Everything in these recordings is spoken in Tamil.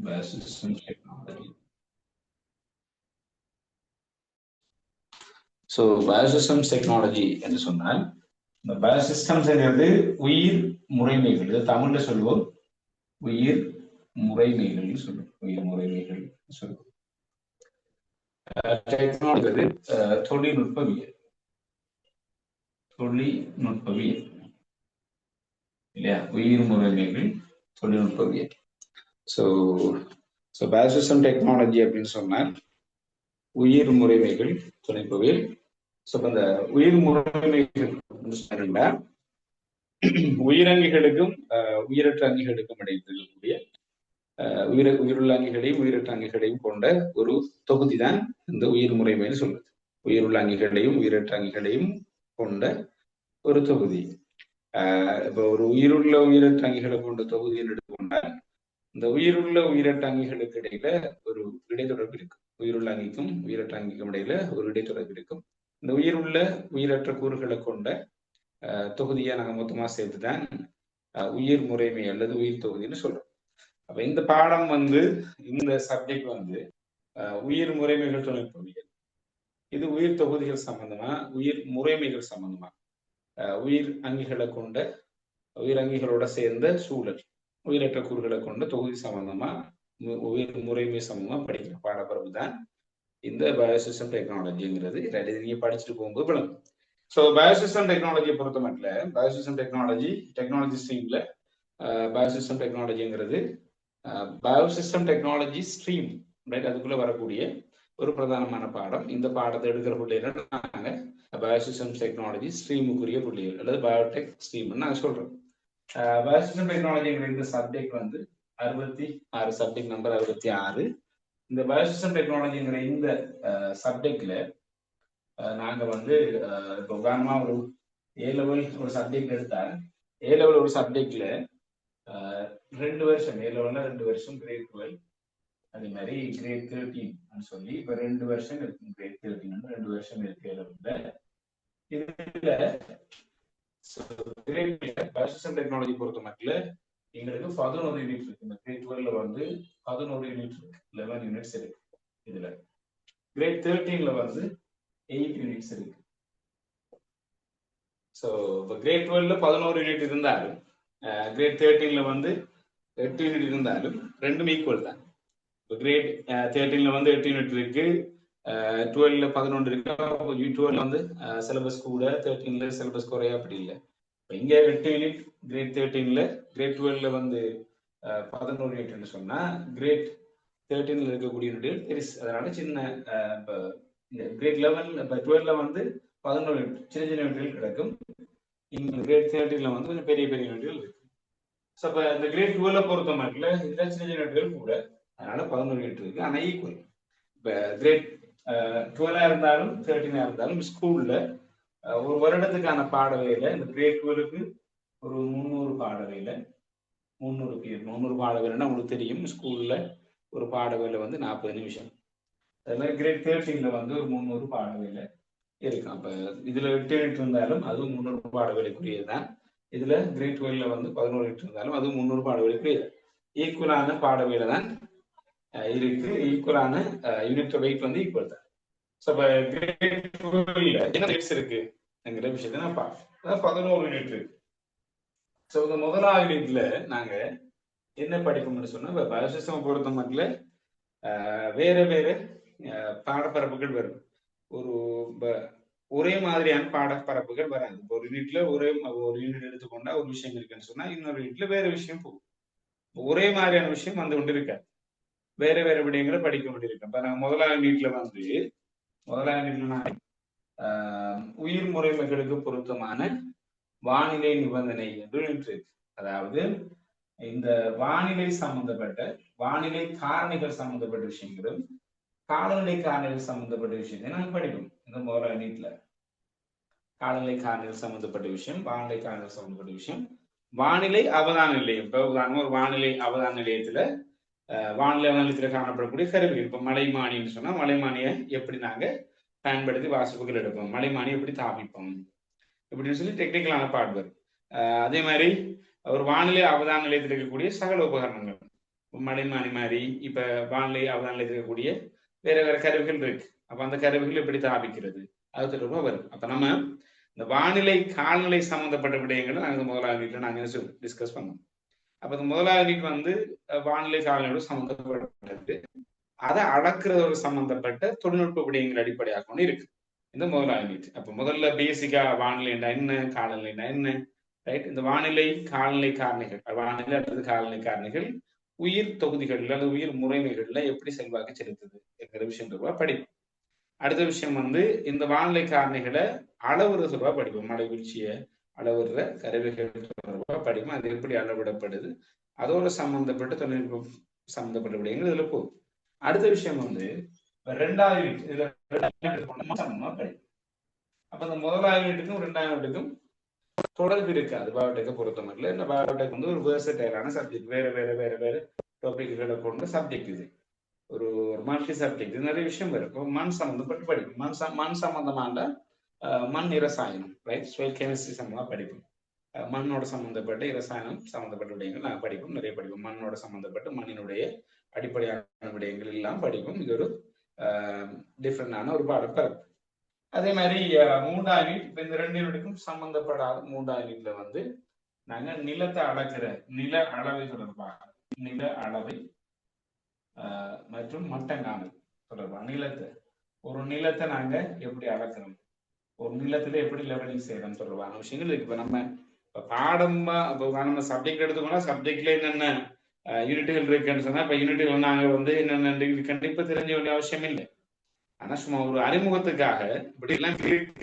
Biosystems technology. So biosystems technology என்று சொன்னால் இந்த பயோசிஸ்டம்ஸ் என்பது உயிர் முறைமைகள், இது தமிழ்ல சொல்லுவோம் உயிர் முறைமைகள் சொல்லுவோம். உயிர் முறைமைகள் சொல்லுவோம். டெக்னாலஜி தொழில்நுட்பவியல், தொழில்நுட்பவியல் இல்லையா? உயிர் முறைமைகள் தொழில்நுட்பவியல். ஸோ பயோசிஸ்டம் டெக்னாலஜி அப்படின்னு சொன்னால் உயிர் முறைமைகள் தொழில்நுட்பவியல். ஸோ அந்த உயிர் முறைமைகள் சொன்னா உயிரங்கிகளுக்கும் உயிரற்ற அங்கிகளுக்கும் இடையே இருக்கக்கூடிய உயிருள்ள அங்கிகளையும் உயிரற்ற அங்கிகளையும் கொண்ட ஒரு தொகுதி தான் இந்த உயிர் முறைமைன்னு சொல்லுது. உயிருள்ள அங்கிகளையும் உயிரற்ற அங்கிகளையும் கொண்ட ஒரு தொகுதி. இப்போ ஒரு உயிருள்ள உயிரற்ற அங்கிகளை கொண்ட தொகுதியில் எடுத்துக்கொண்டால் இந்த உயிருள்ள உயிரற்ற அங்கிகளுக்கு இடையில ஒரு இடைத்தொடர்பு இருக்கும். உயிருள்ள அங்கிக்கும் உயிரற்ற அங்கிக்கும் இடையில ஒரு இடைத்தொடர்பு இருக்கும். இந்த உயிருள்ள உயிரற்ற கூறுகளை கொண்ட தொகுதியை நாங்கள் மொத்தமா சேர்த்துதான் உயிர் முறைமை அல்லது உயிர் தொகுதின்னு சொல்றோம். அப்ப இந்த பாடம் இந்த சப்ஜெக்ட் உயிர் முறைமைகள் தொழில்நுட்பவியல். இது உயிர் தொகுதிகள் சம்பந்தமா, உயிர் முறைமைகள் சம்பந்தமா, உயிர் அங்கிகளை கொண்ட உயிர் அங்கிகளோட சேர்ந்த சூழல், உயிரற்ற கூறுகளை கொண்ட தொகுதி சம்பந்தமா, உயிர் முறைமை சம்பந்தமா படிக்கிற பாடப்பரப்பு தான் இந்த பயோசிஸ்டம் டெக்னாலஜிங்கிறது. நீங்க படிச்சுட்டு போகும்போது விளங்கும். ஸோ பயோசிஸ்டம் டெக்னாலஜியை பொறுத்த மட்டும் பயோசிஸ்டம் டெக்னாலஜி ஸ்ட்ரீம்ல பயோசிஸ்டம் டெக்னாலஜிங்கிறது பயோசிஸ்டம் டெக்னாலஜி ஸ்ட்ரீம், ரைட்? அதுக்குள்ள வரக்கூடிய ஒரு பிரதானமான பாடம். இந்த பாடத்தை எடுக்கிற பிள்ளைகள் நாங்க பயோசிஸ்டம் டெக்னாலஜி ஸ்ட்ரீமுக்குரிய பிள்ளைகள் அல்லது பயோடெக் ஸ்ட்ரீம்னு நாங்கள் சொல்றோம். பயோசிஸ்டம் டெக்னாலஜிங்கிற இந்த சப்ஜெக்ட் 66, சப்ஜெக்ட் நம்பர் 66. இந்த பயோசிஸ்டம் டெக்னாலஜிங்கிற இந்த சப்ஜெக்ட்ல நாங்க இப்போ உதாரணமா ஒரு A-level ஒரு சப்ஜெக்ட் எடுத்தால் A-level ஒரு சப்ஜெக்ட்ல 2 வருஷம், A-level 2 வருஷம், கிரேட் 12 அதே மாதிரி கிரேட் 13 சொல்லி இப்ப 2 வருஷம் இருக்கு. கிரேட் 13 2 வருஷம் இருக்கு A-level. இதுல பயோசிஸ்டம் டெக்னாலஜி பொறுத்த மட்டும் எங்களுக்கு 11 யூனிட் இருக்கு. இந்த கிரேட் 12 11 யூனிட் இருக்கு, 11 யூனிட்ஸ் இருக்கு. இதுல கிரேட் 13 8 யூனிட்ஸ் இருக்கு. ஸோ இப்போ கிரேட் 12 11 யூனிட் இருந்தாலும் கிரேட் 13 8 யூனிட் இருந்தாலும் ரெண்டும் ஈக்குவல் தான். இப்போ கிரேட் 13 8 யூனிட் இருக்கு, 12 11 இருக்கு. 12 சிலபஸ் கூட, 13 சிலபஸ் குறைய அப்படி இல்லை. இப்போ இங்கே 8 யூனிட் கிரேட் 13, கிரேட் 12 11 யூனிட்னு சொன்னா கிரேட் 13 இருக்கக்கூடிய யூனிட் பெருசு. அதனால சின்ன இப்போ கிரேட் 11 இப்போ 12 11 யூனிட் சின்ன சின்ன யூனிட்கள் கிடைக்கும். இங்க கிரேட் 13 கொஞ்சம் பெரிய பெரிய யூனிட்கள் இருக்கு. ஸோ இப்போ இந்த கிரேட் 12 பொறுத்த மட்டும் இதுல சின்ன சின்ன யூனிட்கள் கூட, அதனால 11 யூனிட் இருக்கு. ஆனால் ஈக்குவல். இப்போ கிரேட் 12 இருந்தாலும் 13 இருந்தாலும் ஸ்கூல்ல ஒரு வருடத்துக்கான பாடவேல இந்த கிரேட் 12க்கு ஒரு 300 பாடவேல, 300 பாடவேலைன்னா உங்களுக்கு தெரியும். ஸ்கூல்ல ஒரு பாடவேலை 40 நிமிஷம். அதே மாதிரி கிரேட் 13 ஒரு 300 பாடவேலை இருக்கும். அப்ப இதுல 8 யூனிட் இருந்தாலும் அதுவும் 300 பாடவேலைக்குரியது தான். இதுல கிரேட் 12 11 யூனிட் இருந்தாலும் அதுவும் 300 பாடவேலைக்குரியது. ஈக்குவலான பாடவேலை தான் இருக்கு. ஈக்குவலான யூனிட் வெயிட் ஈக்குவல் தான். ஸோ இப்போ கிரேட் 12 என்ன யூனிட்ஸ் இருக்குங்கிற விஷயத்தை நான் பார்ப்போம். 11 யூனிட் இருக்கு. ஸோ இந்த முதலாவது யூனிட்ல நாங்க என்ன படிப்போம்னு சொன்னா, இப்போ பயோசிஸ்டம் பொறுத்த மட்டும் வேற வேற பாடப்பரப்புகள் வரும். ஒரே மாதிரியான பாடப்பரப்புகள் வராது. ஒரு யூனிட்ல ஒரு யூனிட் எடுத்துக்கொண்டா ஒரு விஷயம் இருக்குன்னு சொன்னா இன்னொரு யூனிட்ல வேற விஷயம் போகும். ஒரே மாதிரியான விஷயம் கொண்டு இருக்காது. வேற வேற விடயங்களை படிக்க வேண்டியிருக்கேன். இப்ப நாங்க முதலாவது யூனிட்ல உயிர் முறைமைகளுக்கு பொருத்தமான வானிலை நிபந்தனை என்று இருக்கு. அதாவது இந்த வானிலை சம்பந்தப்பட்ட வானிலை காரணிகள் சம்பந்தப்பட்ட விஷயங்களும் காலநிலை காரணிகள் சம்பந்தப்பட்ட விஷயத்தை நாங்கள் படிப்போம். இந்த முதலாவது யூனிட்ல காலநிலை காரணிகள் சம்பந்தப்பட்ட விஷயம், வானிலை காரணிகள் சம்பந்தப்பட்ட விஷயம், வானிலை அவதான நிலையம். இப்போ உதாரணமா ஒரு வானிலை அவதான நிலையத்துல வானிலை அவதானத்துல காணப்படக்கூடிய கருவிகள். இப்போ மலைமானின்னு சொன்னா மலைமானியை எப்படி நாங்க பயன்படுத்தி வாசிப்புகள் எடுப்போம், மலைமானி எப்படி தாமிப்போம் இப்படின்னு சொல்லி டெக்னிக்கலான பார்ட் வரும். அதே மாதிரி ஒரு வானிலை அவதான நிலையத்தில் இருக்கக்கூடிய சகல உபகரணங்கள், மலைமானி மாதிரி இப்ப வானிலை அவதானில் இருக்கக்கூடிய வேற வேற கருவிகள் இருக்கு. அப்ப அந்த கருவிகள் எப்படி தாபிக்கிறது அது தொடர்பா வரும். அப்ப நம்ம இந்த வானிலை காலநிலை சம்பந்தப்பட்ட விடயங்களை நாங்கள் முதலாவது வீட்டில் நாங்கள் டிஸ்கஸ் பண்ணோம். அப்ப இந்த முதலாவது வீட் வந்து வானிலை காலநிலையோட சம்பந்தப்பட்டது, அதை அளக்குறதோடு சம்பந்தப்பட்ட தொழில்நுட்ப விடயங்கள் அடிப்படையாக கொண்டு இருக்கு இந்த முதலாவது வீட். அப்ப முதல்ல பேசிக்கா வானிலைன்னா என்ன, காலநிலைன்னா என்ன, ரைட்? இந்த வானிலை காலநிலை காரணிகள், வானிலை அல்லது காலநிலை காரணிகள் உயிர் தொகுதிகள்ல அல்லது உயிர் முறைமைகள்ல எப்படி செல்வாக்கு செலுத்துது என்கிற விஷயம் தொடர்பாக படிப்போம். அடுத்த விஷயம் வந்து இந்த வானிலை காரணிகளை அளவுறது தொடர்பாக படிப்போம். மழை வீழ்ச்சியை அளவுற கருவிகள் தொடர்பாக படிப்போம். அது எப்படி அளவிடப்படுது, அதோட சம்பந்தப்பட்ட தொழில்நுட்பம் சம்பந்தப்பட்ட விடயங்கள் இதுல போகும். அடுத்த விஷயம் வந்து ரெண்டாவது இதுல படிப்போம். அப்ப இந்த முதலாவது வீட்டுக்கும் ரெண்டாவது வீட்டுக்கும் தொடர்பு இருக்காது. பயோடெக்கை பொறுத்த மட்டும் இல்லை. பயோடெக் வந்து ஒரு வேர்சடைலான சப்ஜெக்ட், வேற வேற வேற வேற டாபிக்களை கொண்ட சப்ஜெக்ட். இது ஒரு மல்டி சப்ஜெக்ட், நிறைய விஷயம் வரும். மண் சம்பந்தப்பட்டு படிக்கும். மண் சம்பந்தமான மண் இரசாயனம், ரைட்? சாயில் கெமிஸ்ட்ரி சம்பந்தமா படிப்போம். மண்ணோட சம்பந்தப்பட்ட இரசாயனம் சம்பந்தப்பட்ட விடயங்கள் நாங்கள் படிப்போம், நிறைய படிப்போம். மண்ணோட சம்பந்தப்பட்ட மண்ணினுடைய அடிப்படையான விடயங்கள் எல்லாம் படிப்போம். இது ஒரு டிஃப்ரெண்டான ஒரு பாடப்பரப்பு. அதே மாதிரி மூன்றாவது யூனிட், இப்ப இந்த ரெண்டு யூனிட்டுக்கும் சம்பந்தப்படாத மூன்றாவது யூனிட்ல வந்து நாங்க நிலத்தை அளக்கிற நில அளவை தொடர்பாக, நில அளவை மற்றும் மட்டங்காணல் தொடர்பாக, நிலத்தை ஒரு நிலத்தை நாங்க எப்படி அளக்கிறோம், ஒரு நிலத்துல எப்படி லெவலிங் செய்யறோம் தொடர்பான விஷயங்கள் இருக்கு. இப்ப நம்ம பாடமா இப்போ நம்ம சப்ஜெக்ட் எடுத்துக்கோனா சப்ஜெக்ட்ல என்னென்ன யூனிட்டுகள் இருக்குன்னு சொன்னா, இப்ப யூனிட்டுகள் நாங்க வந்து என்னென்ன கண்டிப்பா தெரிஞ்ச வேண்டிய அவசியம் இல்லை. ஆனா சும்மா ஒரு அறிமுகத்துக்காக இப்படி எல்லாம் இருக்கு,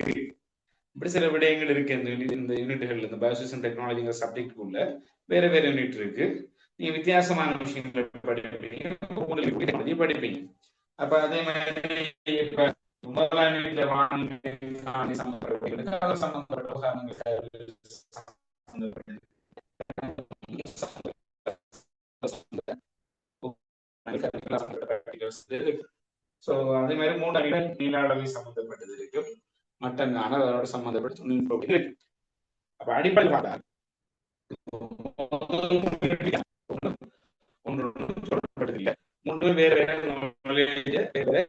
இப்படி சில விடயங்கள் இருக்கு இந்த யூனிட்டுகள். இந்த பயோசிஸ்டம் டெக்னாலஜிங்கிற சப்ஜெக்டுக்குள்ள வேற வேற யூனிட் இருக்கு. நீங்க வித்தியாசமான விஷயங்களை படிப்பீங்க படிப்பீங்க. அப்ப அதே மாதிரி இப்ப முதலாம் யூனிட்ல வானிலை சம்பந்தப்பட்ட சோ அதே மாதிரி மூன்றாவது நீல அளவை சம்பந்தப்பட்டது இருக்கு, மட்டங்கான அதோட சம்பந்தப்பட்ட தொழில்நுட்பம் இருக்கு. அப்ப அடிப்படை பார்த்தா சொல்லப்படுதில்லை. மூன்று வேற வேற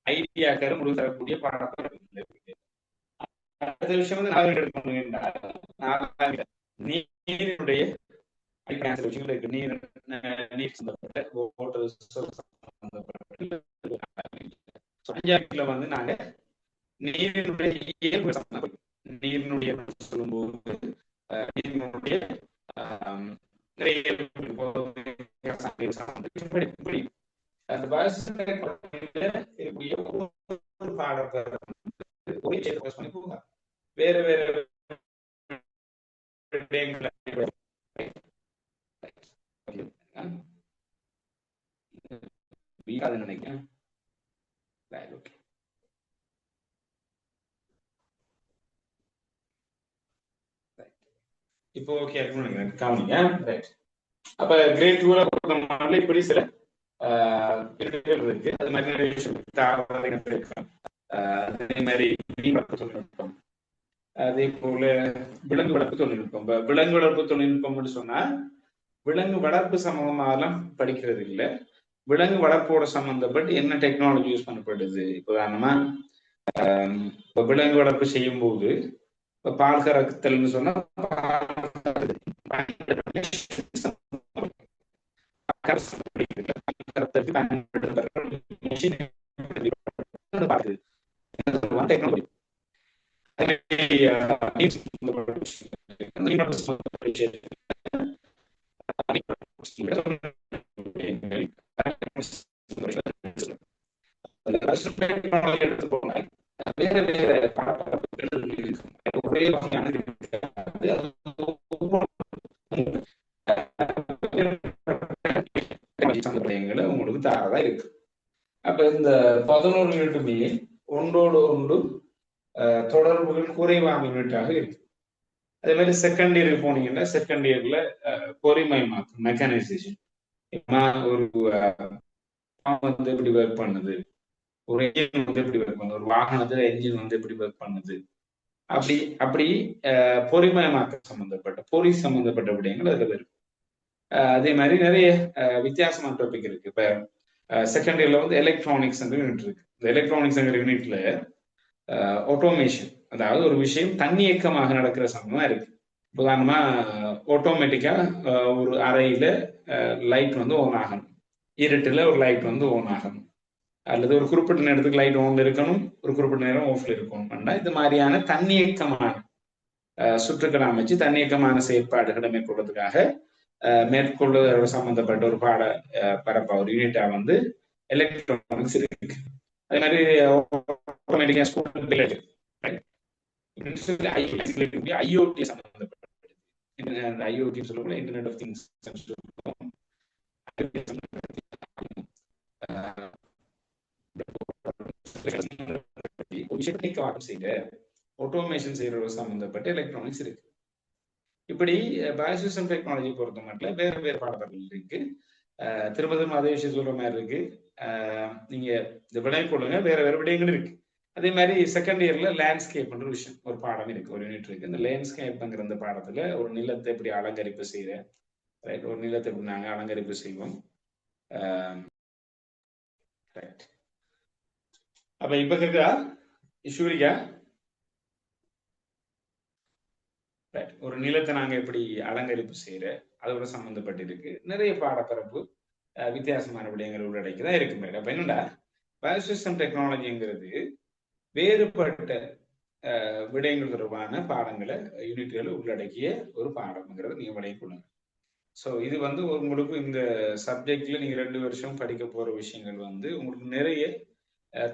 ஐடியாக்கள் முழு தரக்கூடிய பாடப்படவில்லை. அடுத்த விஷயம் வந்து நாங்கள் எடுக்கணும் என்றால் நீரினுடைய அடிப்படையான விஷயங்கள் இருக்கு. நீர் சம்பந்தப்பட்ட அஞ்சாவதுல வந்து நாங்க நீரினுடைய இயல்பு நீரினுடைய சொல்லும்போது நீரினுடைய வேற வேற நினைக்கிறேன். இப்போ ஓகே காமிங்க. அப்ப கிரேட் 2ல பொறுத்தவரை இப்படி சில இருக்கு. அது மாதிரி நிறைய விஷயம், அதே மாதிரி தொழில்நுட்பம், அதே போல விலங்கு வளர்ப்பு தொழில்நுட்பம். விலங்கு வளர்ப்பு தொழில்நுட்பம்னு சொன்னா விலங்கு வளர்ப்பு சம்பந்தமாலாம் படிக்கிறது இல்லை, விலங்கு வளர்ப்போட சம்பந்தப்பட்டு என்ன டெக்னாலஜி யூஸ் பண்ணப்படுது. இப்போ நம்ம இப்போ விலங்கு வளர்ப்பு செய்யும் போது இப்போ பால் கறக்குதல்னு சொன்னா எடுத்து போனா வேற வேற ஒரே உங்களுக்கு தாரதா இருக்கு. அப்ப இந்த 11 யூனிட்டுமே ஒன்றோடு ஒன்று தொடர்புகள் குறைவான யூனிட்டாக இருக்கு. அதே மாதிரி செகண்ட் இயருக்கு போனீங்கன்னா செகண்ட் இயர்ல பொறிமயமாக்கம், மெக்கானைசேஷன், ஒரு வந்து எப்படி ஒர்க் பண்ணுது, ஒரு என்ஜின் வந்து எப்படி ஒர்க் பண்ணுது, ஒரு வாகனத்துல என்ஜின் வந்து எப்படி ஒர்க் பண்ணுது, அப்படி பொறிமயமாக்கம் சம்பந்தப்பட்ட பொறி சம்பந்தப்பட்ட விடயங்கள் அதுல இருக்கு. அதே மாதிரி நிறைய வித்தியாசமான டாபிக் இருக்கு. இப்ப செகண்ட் இயர்ல வந்து எலக்ட்ரானிக்ஸ் யூனிட் இருக்கு. இந்த எலக்ட்ரானிக்ஸ் யூனிட்ல ஆட்டோமேஷன், அதாவது ஒரு விஷயம் தன்னியக்கமாக நடக்கிற சம்பவம் இருக்கு. உதாரணமா ஆட்டோமேட்டிக்கா ஒரு அறையில லைட் வந்து ஓன் ஆகணும், இருட்டுல ஒரு லைட் வந்து ஓன் ஆகணும், அல்லது ஒரு குறிப்பிட்ட நேரத்துக்கு லைட் ஓன்ல இருக்கணும், ஒரு குறிப்பிட்ட நேரம் ஆஃப்ல இருக்கணும். இது மாதிரியான தன்னியக்கமான சுற்றுக்களை அமைச்சு தன்னியக்கமான செயற்பாடுகளை மேற்கொள்வதற்காக மேற்கொள்வதோட சம்பந்தப்பட்ட ஒரு பாட பரப்பா ஒரு யூனிட்டா வந்து எலக்ட்ரானிக்ஸ் இருக்கு. அதே மாதிரி ஆட்டோமேட்டிக்கா ஸ்கூல் ஐஓடி சம்பந்தப்பட்ட ஐஓடி சொல்லக்கூடிய இன்டர்நெட் ஆஃப் திங்ஸ் செய்த ஆட்டோமேஷன் செய்யற சம்பந்தப்பட்ட எலக்ட்ரானிக்ஸ் இருக்கு. இப்படி பயோசிஸ்டம் டெக்னாலஜி பொறுத்த மட்டும் வேறு வேறு பாடங்கள் இருக்கு. திரும்ப திரும்ப அதே விஷயம் சொல்ற மாதிரி இருக்கு. நீங்க இந்த விடை கொள்ளுங்க, வேற வேற விடயங்கள் இருக்கு. அதே மாதிரி செகண்ட் இயர்ல லேண்ட்ஸ்கேப் விஷயம் ஒரு பாடம் இருக்கு, ஒரு யூனிட் இருக்கு. இந்த லேண்ட்ஸ்கேப்ங்கிற இந்த பாடத்துல ஒரு நிலத்தை எப்படி அலங்கரிப்பு செய்யற, ரைட், ஒரு நிலத்தை எப்படி நாங்க அலங்கரிப்பு செய்வோம். ரைட், அப்ப இப்ப இருக்கா இஷ்யூ இருக்கா? ஒரு நிலத்தை நாங்க எப்படி அலங்கரிப்பு செய்யற அதோட சம்பந்தப்பட்டிருக்கு. நிறைய பாடப்பரப்பு வித்தியாசமான விடயங்கள் உள்ளடக்கிதான் இருக்கு. அப்ப என்னடா பயோசிஸ்டம் டெக்னாலஜிங்கிறது வேறுபட்ட விடயங்கள் தொடர்பான பாடங்களை யூனிட்களை உள்ளடக்கிய ஒரு பாடம்ங்கிறத நீங்க விளங்கிக் கொள்ளுங்க. ஸோ இது வந்து உங்களுக்கு இந்த சப்ஜெக்ட்ல நீங்க 2 வருஷம் படிக்க போற விஷயங்கள் வந்து உங்களுக்கு நிறைய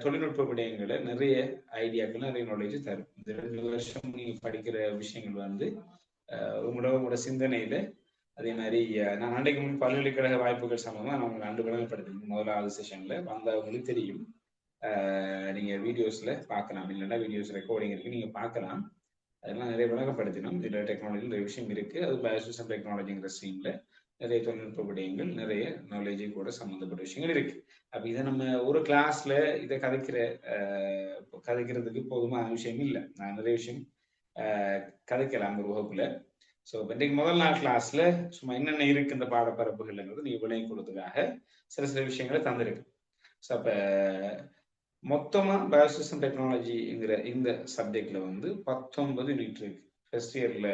தொழில்நுட்ப விடயங்களை, நிறைய ஐடியாக்கள், நிறைய நாலேஜ் தரும். இந்த 2 வருஷம் நீங்க படிக்கிற விஷயங்கள் வந்து உங்களோட சிந்தனையில, அதே மாதிரி நான் அன்றைக்கு முன் பல்கலைக்கழக வாய்ப்புகள் சம்பந்தமா நான் உங்களுக்கு 2 விளங்கப்படுத்தினேன். முதலாவது செஷன்ல வந்தவங்களுக்கு தெரியும். நீங்க வீடியோஸ்ல பார்க்கலாம், இல்லைன்னா வீடியோஸ் ரெக்கார்டிங் இருக்கு, நீங்க பார்க்கலாம். அதெல்லாம் நிறைய விளங்கப்படுத்தினோம். இதுல டெக்னாலஜி நிறைய விஷயம் இருக்கு. அது பயோசிஸ்டம் டெக்னாலஜிங்கிற ஸ்ட்ரீம்ல நிறைய தொழில்நுட்ப விடயங்கள், நிறைய நாலேஜை கூட சம்பந்தப்பட்ட விஷயங்கள் இருக்கு. அப்ப இதை நம்ம ஒரு கிளாஸ்ல இதை கதைக்கிறதுக்கு போதுமான விஷயம் இல்லை. நான் நிறைய விஷயம் கதைக்கலாம் ஒரு வகுப்புல. ஸோ இன்றைக்கு முதல் நாள் கிளாஸ்ல சும்மா என்னென்ன இருக்கு இந்த பாடப்பரப்புகள்ங்கிறது நீங்க விளங்கி கொடுத்ததுக்காக சில விஷயங்களை தந்திருக்கு. ஸோ அப்ப மொத்தமா பயோசிஸ்டம் டெக்னாலஜிங்கிற இந்த சப்ஜெக்ட்ல வந்து 19 யூனிட் இருக்கு. ஃபர்ஸ்ட் இயர்ல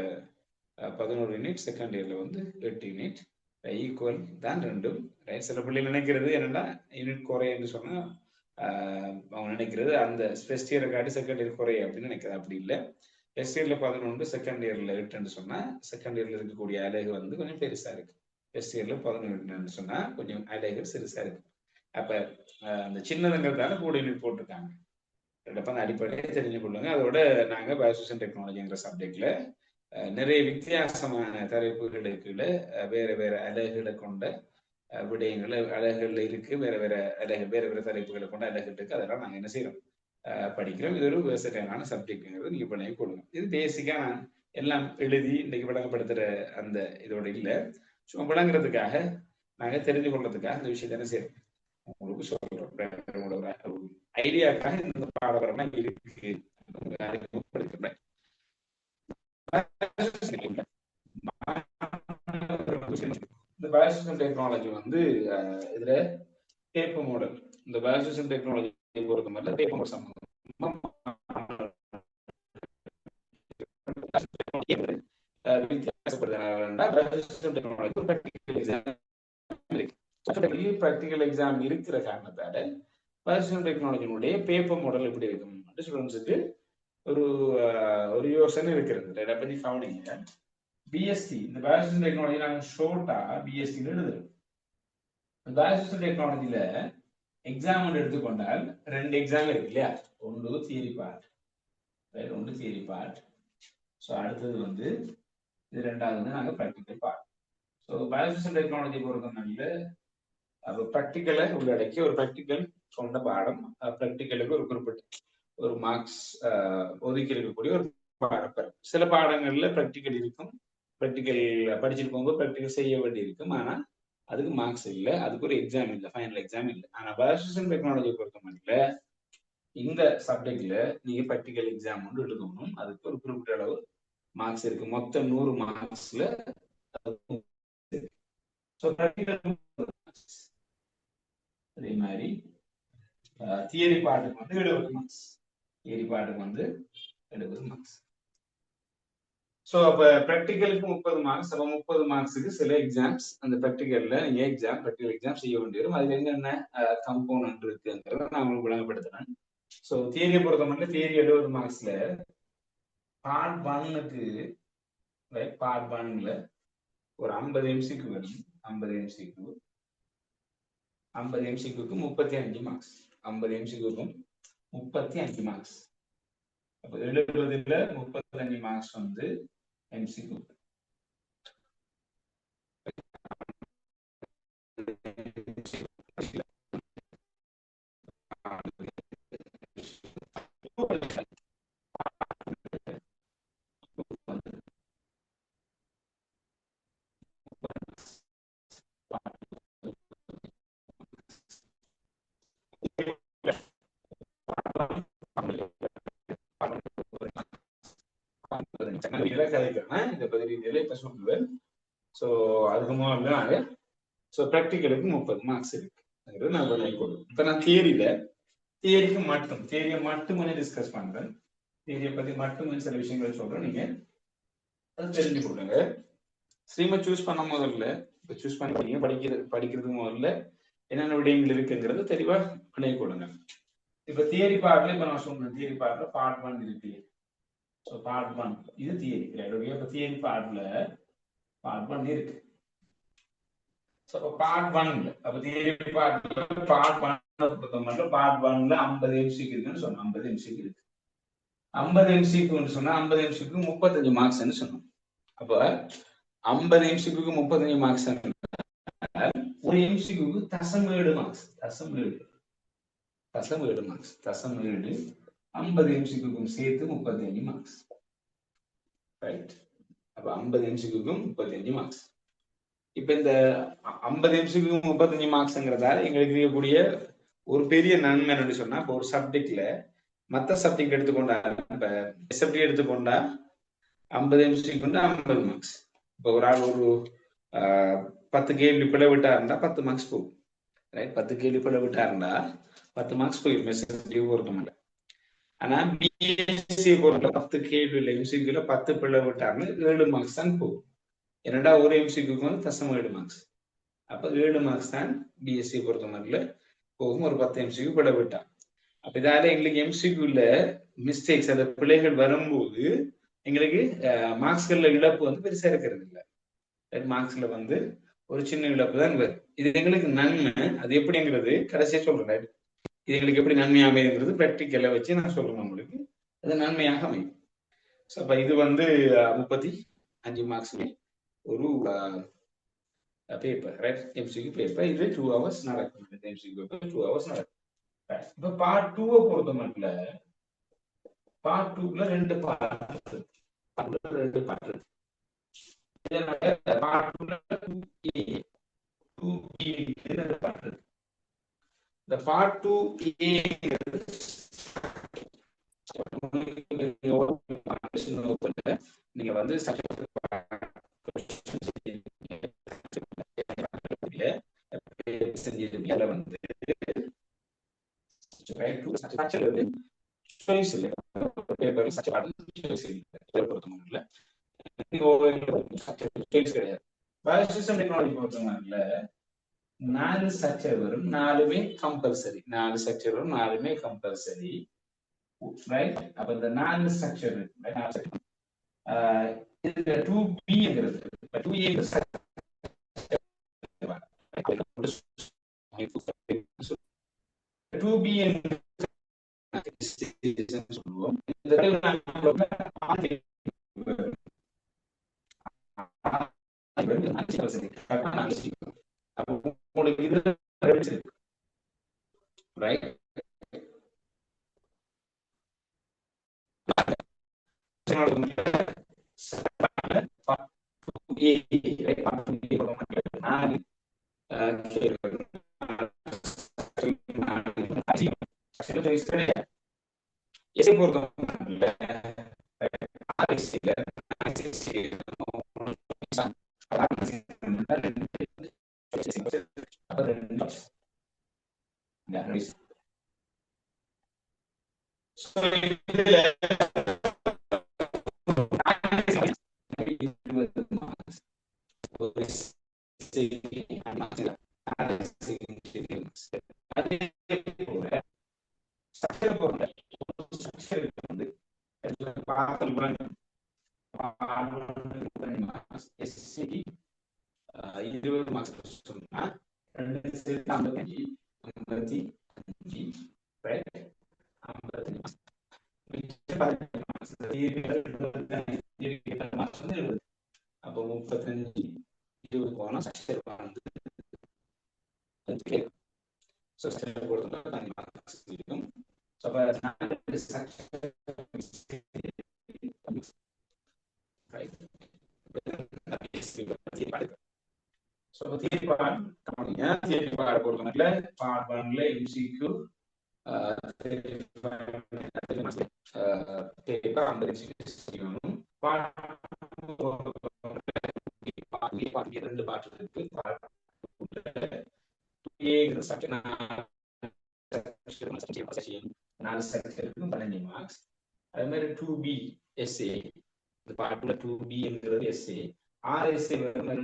11 யூனிட், செகண்ட் இயர்ல வந்து 8 யூனிட். ஈக்குவல் தான் ரெண்டும். சில பிள்ளைகள் நினைக்கிறது என்னன்னா யூனிட் குறையன்னு சொன்னா அவங்க நினைக்கிறது அந்த ஃபர்ஸ்ட் இயரை காட்டி செகண்ட் இயர் குறைய அப்படின்னு நினைக்கிறது. அப்படி இல்லை. ஃபர்ஸ்ட் இயர்ல 11, செகண்ட் இயர்ல 8ன்னு சொன்னா செகண்ட் இயர்ல இருக்கக்கூடிய அலைகு வந்து கொஞ்சம் பெருசா இருக்கு. ஃபர்ஸ்ட் இயர்ல 11 சொன்னா கொஞ்சம் அலைகள் சிறுசா இருக்கு. அப்ப அந்த சின்னதுங்கிறதால கூட யூனிட் போட்டிருக்காங்க. அந்த அடிப்படையை தெரிஞ்சு கொள்ளுங்க. அதோட நாங்க பயோசிஸ்டம் டெக்னாலஜிங்கிற சப்ஜெக்ட்ல நிறைய வித்தியாசமான தலைப்புகளுக்குள்ள வேற வேற அலைகளை கொண்ட விடயங்கள் அலைகள்ல இருக்கு. வேற வேற அலைகள், வேற வேற தலைப்புகளை கொண்ட அலைகள் இருக்கு. அதெல்லாம் நாங்க என்ன செய்யறோம், படிக்கிறோம். இது ஒரு வெர்சடைலான சப்ஜெக்ட்ங்கிறது நீங்க பண்ணி கொடுங்க. இது பேசிக்கா நான் எல்லாம் எழுதி இன்னைக்கு விளங்கப்படுத்துற அந்த இதோட இல்லை, சும்மா விளங்குறதுக்காக நாங்க தெரிஞ்சு கொள்றதுக்காக இந்த விஷயத்த என்ன செய்யறோம் உங்களுக்கு சொல்றோம். ஐடியாக்காக இந்த பாடவரெல்லாம் இருக்கு. இந்த பயோசிஸ்டம் டெக்னாலஜி வந்து இதுல பேப்பர் மாடல், இந்த பயோசிஸ்டம் டெக்னாலஜி பொறுத்த மாதிரி பேப்பர் மாடல் சம்பந்தம் பிராக்டிகல் எக்ஸாம் இருக்கிற காரணத்தால பயோசிஸ்டம் டெக்னாலஜியினுடைய பேப்பர் மாடல் எப்படி இருக்கும் ஸ்டூடெண்ட்ஸுக்கு ஒரு யோசனை இருக்கிறது. இதை பத்தி கவனிங்க. பிஎஸ்சி இந்த பயோசிஸ்டம் டெக்னாலஜி நாங்கள் ஷோர்ட்டா பிஎஸ்சி எழுதுறோம். பயோசிஸ்டம் டெக்னாலஜியில எக்ஸாம் எடுத்துக்கொண்டால் 2 எக்ஸாம் இருக்கு இல்லையா? ஒன்று தியரி பார்ட், ஒன்று தியரி பார்ட். ஸோ அடுத்தது வந்து இது 2வது வந்து நாங்கள் practical part. So biosystem technology பொறுத்தவரையில ப்ராக்டிக்கலை உள்ளடக்கி ஒரு ப்ராக்டிக்கல் கொண்ட பாடம். ப்ராக்டிக்கலுக்கு ஒரு குறிப்பிட்ட ஒரு மார்க்ஸ் ஒதுக்கி இருக்கக்கூடிய ஒரு பாடப்பர். சில பாடங்கள்ல ப்ராக்டிக்கல் இருக்கும், ப்ராக்டிக்கல் படிச்சுட்டு போகும்போது ப்ராக்டிக்கல் செய்ய வேண்டி இருக்கும். ஆனா அதுக்கு மார்க்ஸ் இல்லை, அதுக்கு ஒரு எக்ஸாம் இல்லை, ஃபைனல் எக்ஸாம் இல்லை. ஆனா பயோசிஸ்டம் டெக்னாலஜி பொறுத்தவரையில இந்த சப்ஜெக்ட்ல நீங்க ப்ராக்டிக்கல் எக்ஸாம் வந்து எழுதணும். அதுக்கு ஒரு குறிப்பிட்ட அளவு மார்க்ஸ் இருக்கு. மொத்தம் 100 மார்க்ஸ்ல ஸோ ப்ராக்டிக்கல் அதே மாதிரி தியரி பாட்டுக்கு வந்து 70 மார்க்ஸ். தியரி பாட்டுக்கு வந்து 70 மார்க்ஸ். ஸோ அப்போ ப்ராக்டிக்கலுக்கு 30 மார்க்ஸ். அப்போ 30 மார்க்ஸுக்கு சில எக்ஸாம்ஸ் அந்த ப்ராக்டிக்கல்ல ப்ராக்டிக்கல் எக்ஸாம் செய்ய வேண்டியது. அதுல என்னென்ன கம்போனன்ட் இருக்குங்கிறத நான் உங்களுக்கு விளங்கப்படுத்துறேன். ஸோ தியரியை பொறுத்த மட்டும் தியரி 70 மார்க்ஸ்ல பார்ட் 1க்கு பார்ட் 1ல ஒரு 50 எம்சிக்கு வரும். 50 எம்சிக்கு 50 எம்சிக்கு 35 மார்க்ஸ். 50 எம்சிக்கு 35 மார்க்ஸ். அப்போ 70ல 35 மார்க்ஸ் வந்து எம்சிக்கு. இந்த பகுதியில இப்ப சொல்லுவேன். ஸோ அதுக்கு முதல்ல ஸோ ப்ராக்டிக்கலுக்கு 30 மார்க்ஸ் இருக்கு. நான் இப்ப நான் தியரிக்கு மட்டும் தியரியை மட்டுமே டிஸ்கஸ் பண்றேன். தியரியை பத்தி மட்டுமே சில விஷயங்கள் சொல்றேன். நீங்க அதை தெரிஞ்சு கொடுங்க. ஸ்ட்ரீமை சூஸ் பண்ண முதல்ல இப்போ சூஸ் பண்ணி படிக்கிறதுக்கு முதல்ல என்னென்ன விடயங்கள் இருக்குங்கிறது தெளிவா விளங்கி கொடுங்க. இப்ப தியரி பார்ட்ல இப்ப நான் சொல்றேன். தியரி பார்ட்ல பார்ட் 1 இருக்கு. ஸோ பார்ட் 1 இது தியரி. இப்ப தியரி பார்ட்ல பார்ட் 1 இருக்கு. ஸோ பார்ட் 1 அப்ப தியரி பார்ட் 1 பொறுத்தவரை பார்ட் 1ல 50 எம்சிக்கு இருக்குன்னு சொன்னோம். 50 எம்சிக்கு இருக்கு. 50 எம்சிக்கு சொன்னா 50 எம்சிக்கு 35 மார்க்ஸ்ன்னு சொன்னோம். அப்ப 50 எம்சிக்கு 35 மார்க்ஸ், ஒரு எம்சிக்கு தசமேடு மார்க்ஸ். தசமேடு மார்க்ஸ் 50 எம்சிக்கும் சேர்த்து 35 மார்க்ஸ். ரைட். அப்ப 50 எம்சிக்கும் 35 மார்க்ஸ். இப்ப இந்த 50 எம்சிக்கும் 35 மார்க்ஸ்ங்கிறதால எங்களுக்கு இருக்கக்கூடிய ஒரு பெரிய நன்மை என்னன்னு சொன்னா, இப்போ ஒரு சப்ஜெக்ட்ல மற்ற சப்ஜெக்ட் எடுத்துக்கொண்டா, இப்ப எஸ்எப்டி எடுத்துக்கொண்டா 50 எம்சிக்கு 50 மார்க்ஸ். இப்போ ஒரு ஆள் ஒரு 10 கேள்வி பிழை விட்டாருந்தா 10 மார்க்ஸ் போகும். ரைட். 10 கேள்வி பிழை விட்டாருந்தா 10 மார்க்ஸ் போயிடும். எஸ்எப்டி பொறுத்தமல்ல. ஆனா பிஎஸ்சி பொறுத்த 10 கேள்வியில் எம்சிக்யூல 10 பிழை விட்டாருன்னு 7 மார்க்ஸ் தான் போகும். என்னடா ஒரு எம்சிக்கு வந்து தசம 7 மார்க்ஸ். அப்ப 7 மார்க்ஸ் தான் பிஎஸ்சி பொறுத்த மாதிரில போகும். ஒரு 10 எம்சிக்கு பிழை விட்டா. அப்ப இதால எங்களுக்கு எம்சிக்யூல மிஸ்டேக்ஸ், அந்த பிழைகள் வரும்போது எங்களுக்கு மார்க்ஸ்கள்ல இழப்பு வந்து பெருசா இருக்கிறது இல்லை. மார்க்ஸ்ல வந்து ஒரு சின்ன இழப்பு தான் வரும். இது எங்களுக்கு நன்மை. அது எப்படிங்கிறது கடைசியா சொல்றேன். இது எங்களுக்கு எப்படி நன்மையாக அமைகிறது ப்ராக்டிக்கலை வச்சு நான் சொல்றேன் உங்களுக்கு. அது நன்மையாக அமையும். அப்ப இது வந்து 35 மார்க்ஸ் ஒரு பேப்பர். ரைட். MCQ paper. இது 2 hours நடக்கும். எம்சிக்யூ பேப்பர் 2 hours நடக்கும். இப்ப பார்ட் 2 பொறுத்த மட்டும் பார்ட் 2ல 2 பார்ட் இருக்கு. பார்ட் 2A 2B ரெண்டு பார்ட் இருக்கு. இந்த பார்ட் 2A நீங்க வந்து செஞ்சதுல வந்து நாலு ஸ்ட்ரக்சர் வரும். 4மே கம்பல்சரி. 4 ஸ்ட்ரக்சர் வரும். 4மே கம்பல்சரி. ரைட். அப்ப இந்த 4 ஸ்ட்ரக்சர் இதுல 2B-ங்கிறது 2A 2B சொல்லுவோம். உங்களுக்கு இது ரைட். 20 மார்க்ஸ் சொன்னா 2 சேர்த்து 55 அப்போ 35 20 போனா ஸ்ட்ரக்சர் வந்து ஸ்ட்ரக்சர் கொடுத்தா 5 மார்க்ஸ் இருக்கும். சோ part 1 MCQ ரெண்டு பாட்டு இருக்கு. மார்க்ஸ். அதே மாதிரி 2B SA பார்ட்ல 2B என்கிறது SA. 6 SA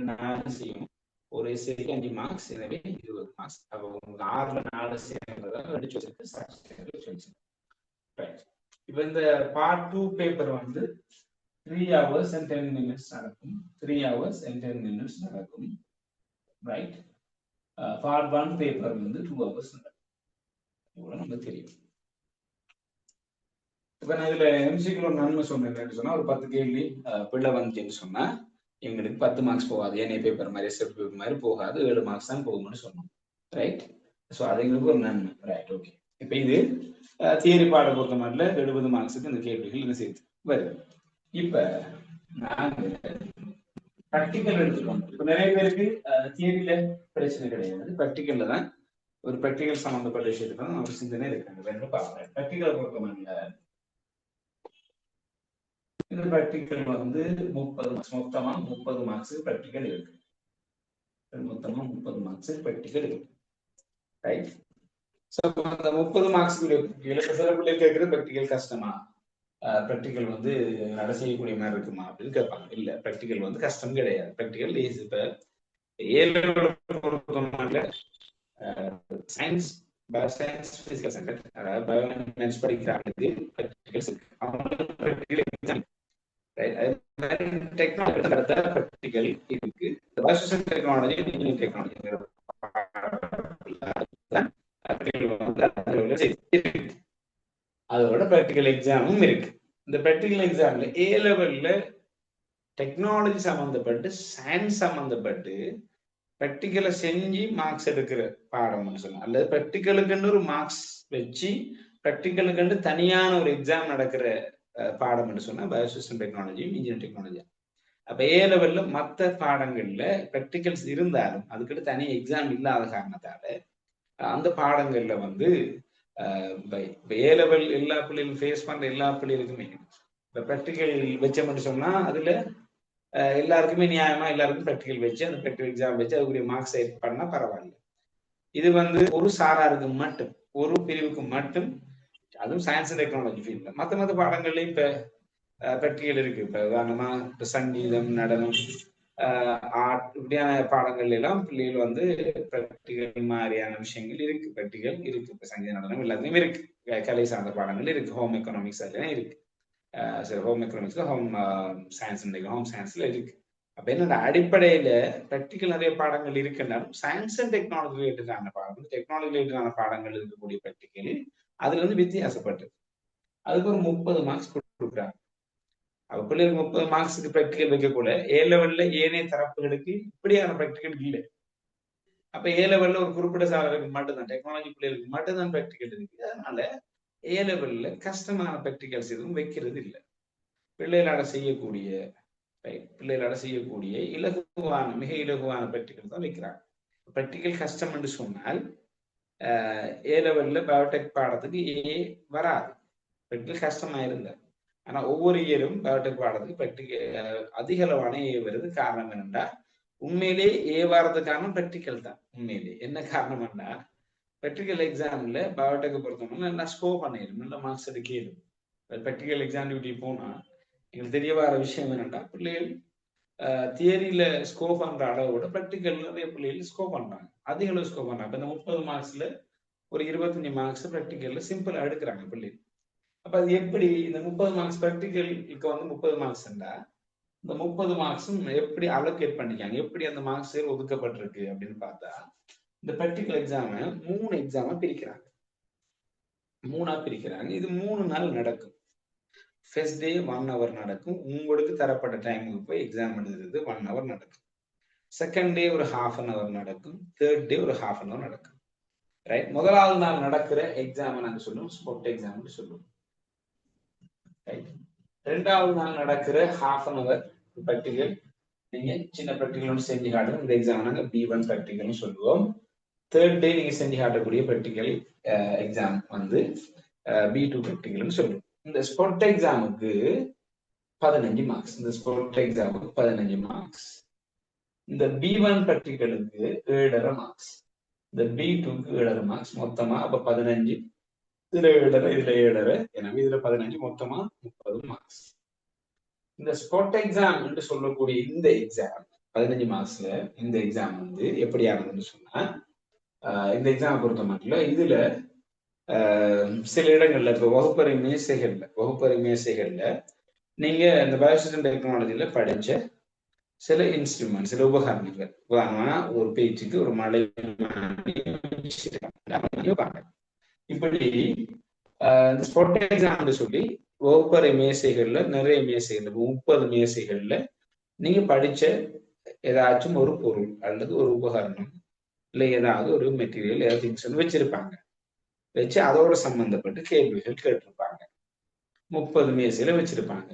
4 செய்யும். ஒரு எஸ்ஏக்கு 5 மார்க்ஸ், எனவே 20 மார்க்ஸ். அப்போ உங்களுக்கு 6ல 4 சேர்ந்ததால் அடிச்சு வச்சிருக்கு. இப்போ இந்த பார்ட் 2 பேப்பர் வந்து 3 hours and 10 minutes நடக்கும். 3 hours and 10 minutes நடக்கும். ரைட். பார்ட் 1 பேப்பர் வந்து 2 hours நடக்கும். இவ்வளவு நமக்கு தெரியும். இப்ப நான் இதுல எம்சிக்யூல ஒரு நன்மை சொன்னேன் சொன்னா, ஒரு 10 கேள்வி பிள்ளை வந்துச்சுன்னு சொன்னா எங்களுக்கு 10 மார்க்ஸ் போகாது. ஏனைய பேப்பர் மாதிரி செட் பேப்பர் மாதிரி போகாது, 7 மார்க்ஸ் தான் போகும்னு சொன்னோம். ரைட். ஸோ அது எங்களுக்கு ஒரு நன்மை. ரைட். ஓகே. இப்போ இது தியரி பாட பொறுத்த மாதிரில 70 மார்க்ஸுக்கு இந்த கேள்விகள் என்ன சேர்த்து வருது. இப்ப நாங்க ப்ராக்டிக்கல் எடுத்துக்கோங்க. இப்ப நிறைய பேருக்கு தியரியில பிரச்சனை கிடையாது, ப்ராக்டிக்கல்ல தான் ஒரு ப்ராக்டிக்கல் சம்பந்தப்பட்ட விஷயத்துக்கு தான் ஒரு சிந்தனை இருக்காங்க. ரெண்டு பார்ப்பேன். ப்ராக்டிக்கலை பொறுத்த மாதிரில இந்த ப்ராக்டிக்கல் வந்து 30 மார்க்ஸ், மொத்தமா 30 மார்க்ஸ் ப்ராக்டிக்கல் இருக்கு. மொத்தமா 30 மார்க்ஸ் ப்ராக்டிக்கல் இருக்கு. ரைட். சோ அந்த 30 மார்க்ஸ் சில பிள்ளை கேட்கறது ப்ராக்டிக்கல் கஷ்டமா, ப்ராக்டிக்கல் வந்து நட செய்யக்கூடிய மாதிரி இருக்குமா அப்படின்னு கேட்பாங்க. இல்ல, ப்ராக்டிக்கல் வந்து கஷ்டம் கிடையாது. Practical easy. இப்ப சயின்ஸ், பயோசயின்ஸ், பிசிக்கல் சயின்ஸ், அதாவது பயோசயின்ஸ் படிக்கிறாங்களுக்கு ப்ராக்டிகல்ஸ் இருக்கு. டெக்னாலஜி ப்ராக்டிகல் இருக்கு. டெக்னாலஜி, இன்ஜினியரிங் டெக்னாலஜி அதோட ப்ராக்டிகல் எக்ஸாமும் இருக்கு. இந்த ப்ராக்டிகல் எக்ஸாம்ல ஏ லெவல்ல டெக்னாலஜி சம்பந்தப்பட்டு, சயின்ஸ் சம்பந்தப்பட்டு ப்ராக்டிக்கலை செஞ்சு மார்க்ஸ் எடுக்கிற பாடம்னு சொன்னா, அல்லது ப்ராக்டிக்கலுக்குன்னு ஒரு மார்க்ஸ் வச்சு ப்ராக்டிக்கலுக்குன்னு தனியான ஒரு எக்ஸாம் நடக்கிற பாடம் என்று சொன்னா பயோசிஸ்டம் டெக்னாலஜியும் இன்ஜினியரிங் டெக்னாலஜியும். அப்ப ஏ லெவல்ல மற்ற பாடங்கள்ல ப்ராக்டிகல்ஸ் இருந்தாலும் அதுக்கு தனி எக்ஸாம் இல்லாத காரணத்தால அந்த பாடங்கள்ல வந்து ஏ லெவல் எல்லா பிள்ளைகளும் ஃபேஸ் பண்ற எல்லா பிள்ளைகளுக்குமே இப்ப ப்ராக்டிக்கல் வச்சோம்னு சொன்னா அதுல எல்லாருக்குமே நியாயமா எல்லாருக்கும் ப்ராக்டிக்கல் வச்சு அந்த ப்ராக்டிகல் எக்ஸாம் வச்சு அதுக்குரிய மார்க்ஸ் பண்ணா பரவாயில்ல. இது வந்து ஒரு சாராருக்கு மட்டும், ஒரு பிரிவுக்கு மட்டும், அதுவும் சயின்ஸ் அண்ட் டெக்னாலஜி ஃபீல்ட்ல. மற்ற பாடங்கள்லயும் இப்ப ப்ராக்டிக்கல் இருக்கு. இப்ப உதாரணமா இப்ப சங்கீதம், நடனம், ஆர்ட் இப்படியான பாடங்கள்ல எல்லாம் பிள்ளைகள் வந்து ப்ராக்டிக்கல் மாதிரியான விஷயங்கள் இருக்கு. ப்ராக்டிக்கல் இருக்கு. இப்ப சங்கீத, நடனம் எல்லாத்துலயும் இருக்கு. கலை சார்ந்த பாடங்கள் இருக்கு. ஹோம் எக்கனாமிக்ஸ் அதெல்லாம் இருக்கு. சரி, ஹோம் எக்கனாமிக்ஸ்ல ஹோம் சயின்ஸ், ஹோம் சயின்ஸ்ல இருக்கு. அப்ப என்னோட அடிப்படையில ப்ராக்டிக்கல் நிறைய பாடங்கள் இருக்குன்னாலும் சயின்ஸ் அண்ட் டெக்னாலஜி ரிலேட்டடான பாடங்கள், டெக்னாலஜி ரிலேட்டடான பாடங்கள் இருக்கக்கூடிய ப்ராக்டிக்கல் அதுல வந்து வித்தியாசப்பட்டது. அதுக்கு ஒரு 30 மார்க்ஸ் கொடுக்குறாங்க. அப்ப பிள்ளைகளுக்கு 30 மார்க்ஸுக்கு ப்ராக்டிக்கல் வைக்கக்கூட ஏ லெவல்ல ஏனைய தரப்புகளுக்கு இப்படியான ப்ராக்டிக்கல் இல்லை. அப்ப ஏ லெவல்ல ஒரு குறிப்பிட்ட சாரருக்கு மட்டும்தான், டெக்னாலஜி பிள்ளைகளுக்கு மட்டும்தான் ப்ராக்டிக்கல் இருக்கு. அதனால ஏ லெவல்ல கஷ்டமான ப்ராக்டிகல்ஸ் எதுவும் வைக்கிறது இல்லை. பிள்ளைகளால செய்யக்கூடிய இலகுவான, மிக இலகுவான ப்ராக்டிகல் தான் வைக்கிறாங்க. ப்ராக்டிக்கல் கஷ்டம் என்று சொன்னால் ஏ லெவல்ல பயோடெக் பாடத்துக்கு ஏ வராது. ப்ராக்டிக்கல் கஷ்டமா இருந்தா. ஆனா ஒவ்வொரு இயரும் பயோடெக் பாடத்துக்கு ப்ராக்டிக்கல் அதிக அளவான ஏ வருது. காரணம் என்னன்னா, உண்மையிலே ஏ வர்றதுக்கான ப்ராக்டிக்கல் தான். உண்மையிலே என்ன காரணம்னா, ப்ராக்டிக்கல் எக்ஸாம்ல பயோடெக்கை பொறுத்தவரை நல்லா ஸ்கோர் பண்ணிடும், நல்ல மார்க்ஸ் எடுக்கலும். ப்ராக்டிக்கல் எக்ஸாம் டியூட்டி போனா எங்களுக்கு தெரிய வர விஷயம் என்னன்னா, பிள்ளைகள் தியரியில ஸ்கோர் பண்ற அளவை விட ப்ராக்டிக்கல் நிறைய பிள்ளைகள் ஸ்கோர் பண்றாங்க, அதிக அளவு ஸ்கோர் பண்றாங்க. இந்த 30 மார்க்ஸ்ல ஒரு 25 மார்க்ஸ் ப்ராக்டிக்கல்ல சிம்பிளா எடுக்கிறாங்க பிள்ளைகள். அப்ப அது எப்படி இந்த 30 மார்க்ஸ் ப்ராக்டிக்கலுக்கு வந்து 30 மார்க்ஸ்ண்டா இந்த 30 மார்க்ஸும் எப்படி அலோகேட் பண்ணிக்காங்க, எப்படி அந்த மார்க்ஸ் ஒதுக்கப்பட்டிருக்கு அப்படின்னு பார்த்தா, இந்த ப்ராக்டிக்கல் எக்ஸாம 3 எக்ஸாமா பிரிக்கிறாங்க. 3ஆ பிரிக்கிறாங்க. இது 3 நாள் நடக்கும். ஃபர்ஸ்ட் டே 1 ஹவர் நடக்கும். உங்களுக்கு தரப்பட்ட டைமுக்கு போய் எக்ஸாம் எழுதுறது 1 ஹவர் நடக்கும். செகண்ட் டே ஒரு half an hour நடக்கும். தேர்ட் டே ஒரு half an hour நடக்கும். ரைட். முதலாவது நாள் நடக்கிற எக்ஸாம் நாங்க சொல்லுவோம் ஸ்பாட் எக்ஸாம்னு சொல்லுவோம். ரைட். ரெண்டாவது நாள் நடக்கிற half an hour ப்ராக்டிகல், நீங்க சின்ன ப்ராக்டிகல் செஞ்சு காட்டுங்க. இந்த எக்ஸாம் நாங்க B1 ப்ராக்டிகல்னு சொல்லுவோம். தேர்ட் டே நீங்க செஞ்சு காட்டக்கூடிய ப்ராக்டிகல் எக்ஸாம் வந்து B2 ப்ராக்டிகல்னு சொல்லுவோம். இந்த ஸ்பாட் எக்ஸாமுக்கு 15 மார்க்ஸ். இந்த ஸ்பாட் எக்ஸாமுக்கு 15 மார்க்ஸ். இந்த B1 ப்ராக்டிகலுக்கு 7.5 மார்க்ஸ். இந்த B2க்கு 7.5 மார்க்ஸ். மொத்தமா அப்ப 15, இதுல 7.5, இதுல 7.5, எனவே இதுல 15, மொத்தமா 30 மார்க்ஸ். இந்த ஸ்பாட் எக்ஸாம் என்று சொல்லக்கூடிய இந்த எக்ஸாம் 15 மார்க்ஸ்ல இந்த எக்ஸாம் வந்து எப்படியானதுன்னு சொன்னா, இந்த எக்ஸாம் பொறுத்த மட்டும் இதுல சில இடங்கள்ல இப்ப வகுப்பறை மேசைகள்ல நீங்க இந்த பயோசிஸ்டம் டெக்னாலஜில படிச்ச சில இன்ஸ்ட்ருமெண்ட், சில உபகரணங்கள், உதாரணமா ஒரு பேச்சுக்கு ஒரு மழை இப்படி இந்த ஸ்பாட் எக்ஸாம் சொல்லி வகுப்பறை மேசைகள்ல நிறைய மேசைகள்ல 30 மேசைகள்ல நீங்க படிச்ச ஏதாச்சும் ஒரு பொருள் அல்லது ஒரு உபகரணம் இல்லை ஏதாவது ஒரு மெட்டீரியல் ஏதாவது திங்ஸ் வச்சிருப்பாங்க. வச்சு அதோட சம்பந்தப்பட்டு கேள்விகள் கேட்டிருப்பாங்க. 30 மேசையில வச்சிருப்பாங்க.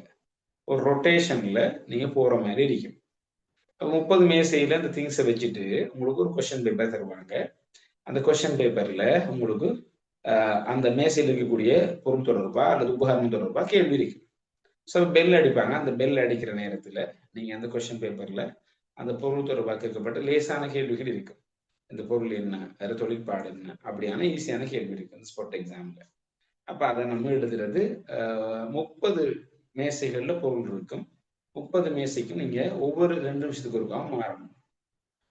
ஒரு ரொட்டேஷன்ல நீங்க போற மாதிரி இருக்கும். 30 மேசையில அந்த திங்ஸை வச்சுட்டு உங்களுக்கு ஒரு கொஸ்டின் பேப்பர் தருவாங்க. அந்த கொஸ்டின் பேப்பர்ல உங்களுக்கு அந்த மேசையில் இருக்கக்கூடிய பொருள் தொடர்பா அல்லது உபகரணம் தொடர்பா கேள்வி இருக்கு. ஸோ பெல் அடிப்பாங்க. அந்த பெல் அடிக்கிற நேரத்துல நீங்க அந்த கொஸ்டின் பேப்பர்ல அந்த பொருள் தொடர்பா கேட்கப்பட்ட லேசான கேள்விகள் இருக்கு. இந்த பொருள் என்ன, வேற தொழிற்பாடு என்ன, அப்படியான ஈஸியான கேள்வி இருக்கு இந்த ஸ்பாட் எக்ஸாம்ல. அப்ப அதை நம்ம எழுதுறது 30 மேசைகள்ல பொருள் இருக்கும். 30 மேசைக்கும் நீங்க ஒவ்வொரு 2 நிமிஷத்துக்கு ஒருக்காவும் மாறணும்.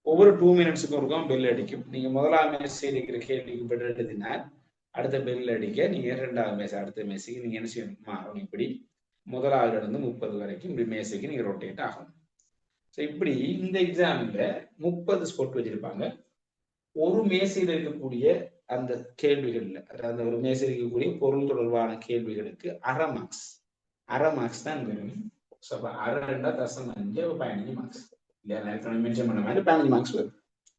ஒவ்வொரு 2 மினிட்ஸுக்கு ஒருக்காவும் பெல் அடிக்கும். நீங்க முதலாம் மேசையில் இருக்கிற கேள்விக்கு பெல் எழுதினால் அடுத்த பெல் அடிக்க நீங்க 2வது மேசை அடுத்த மேசைக்கு நீங்க என்ன செய்யணும், மாறணும். இப்படி முதலாவதுல இருந்து 30 வரைக்கும் இப்படி மேசைக்கு நீங்க ரொட்டேட் ஆகணும். ஸோ இப்படி இந்த எக்ஸாம்ல 30 ஸ்பாட் வச்சிருப்பாங்க. ஒரு மேசையில் இருக்கக்கூடிய அந்த கேள்விகள்ல, அதாவது ஒரு மேசையில் இருக்கக்கூடிய பொருள் தொடர்பான கேள்விகளுக்கு அரை மார்க்ஸ் தான் வரும். அரை தசம் 5 15 மார்க்ஸ். இல்லையா, நான் மென்ஷன் பண்ண மாதிரி 15 மார்க்ஸ் வரும்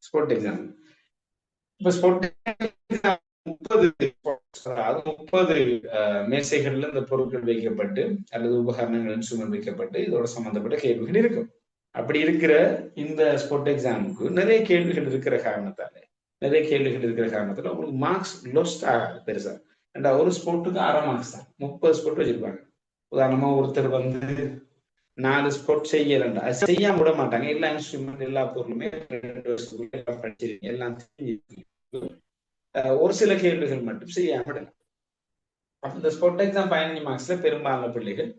ஸ்பாட் எக்ஸாம். இப்ப ஸ்பாட் 30 மேசைகள்ல இந்த பொருட்கள் வைக்கப்பட்டு அல்லது உபகரணங்கள் இன்ஸ்ட்ருமெண்ட் வைக்கப்பட்டு இதோட சம்பந்தப்பட்ட கேள்விகள் இருக்கும். அப்படி இருக்கிற இந்த ஸ்பாட் எக்ஸாமுக்கு நிறைய கேள்விகள் இருக்கிற காரணத்தால உங்களுக்கு மார்க்ஸ் லோஸ்ட் ஆகாது பெருசா. ஒரு ஸ்போர்ட்டுக்கு அரை மார்க்ஸ் தான். 30 ஸ்போர்ட் வச்சிருப்பாங்க. உதாரணமா ஒருத்தர் வந்து 4 ஸ்போர்ட் செய்யலண்டா, அது செய்யாம விட மாட்டாங்க. எல்லா இன்ஸ்ட்ருமெண்ட் எல்லா பொருளுமே 2 வருஷத்துக்குள்ள படிச்சிருக்கீங்க, எல்லாம் ஒரு சில கேள்விகள் மட்டும் செய்யாம விடலாம். அப்ப இந்த ஸ்போர்ட் எக்ஸாம் 15 மார்க்ஸ்ல பெரும்பாலான பிள்ளைகள்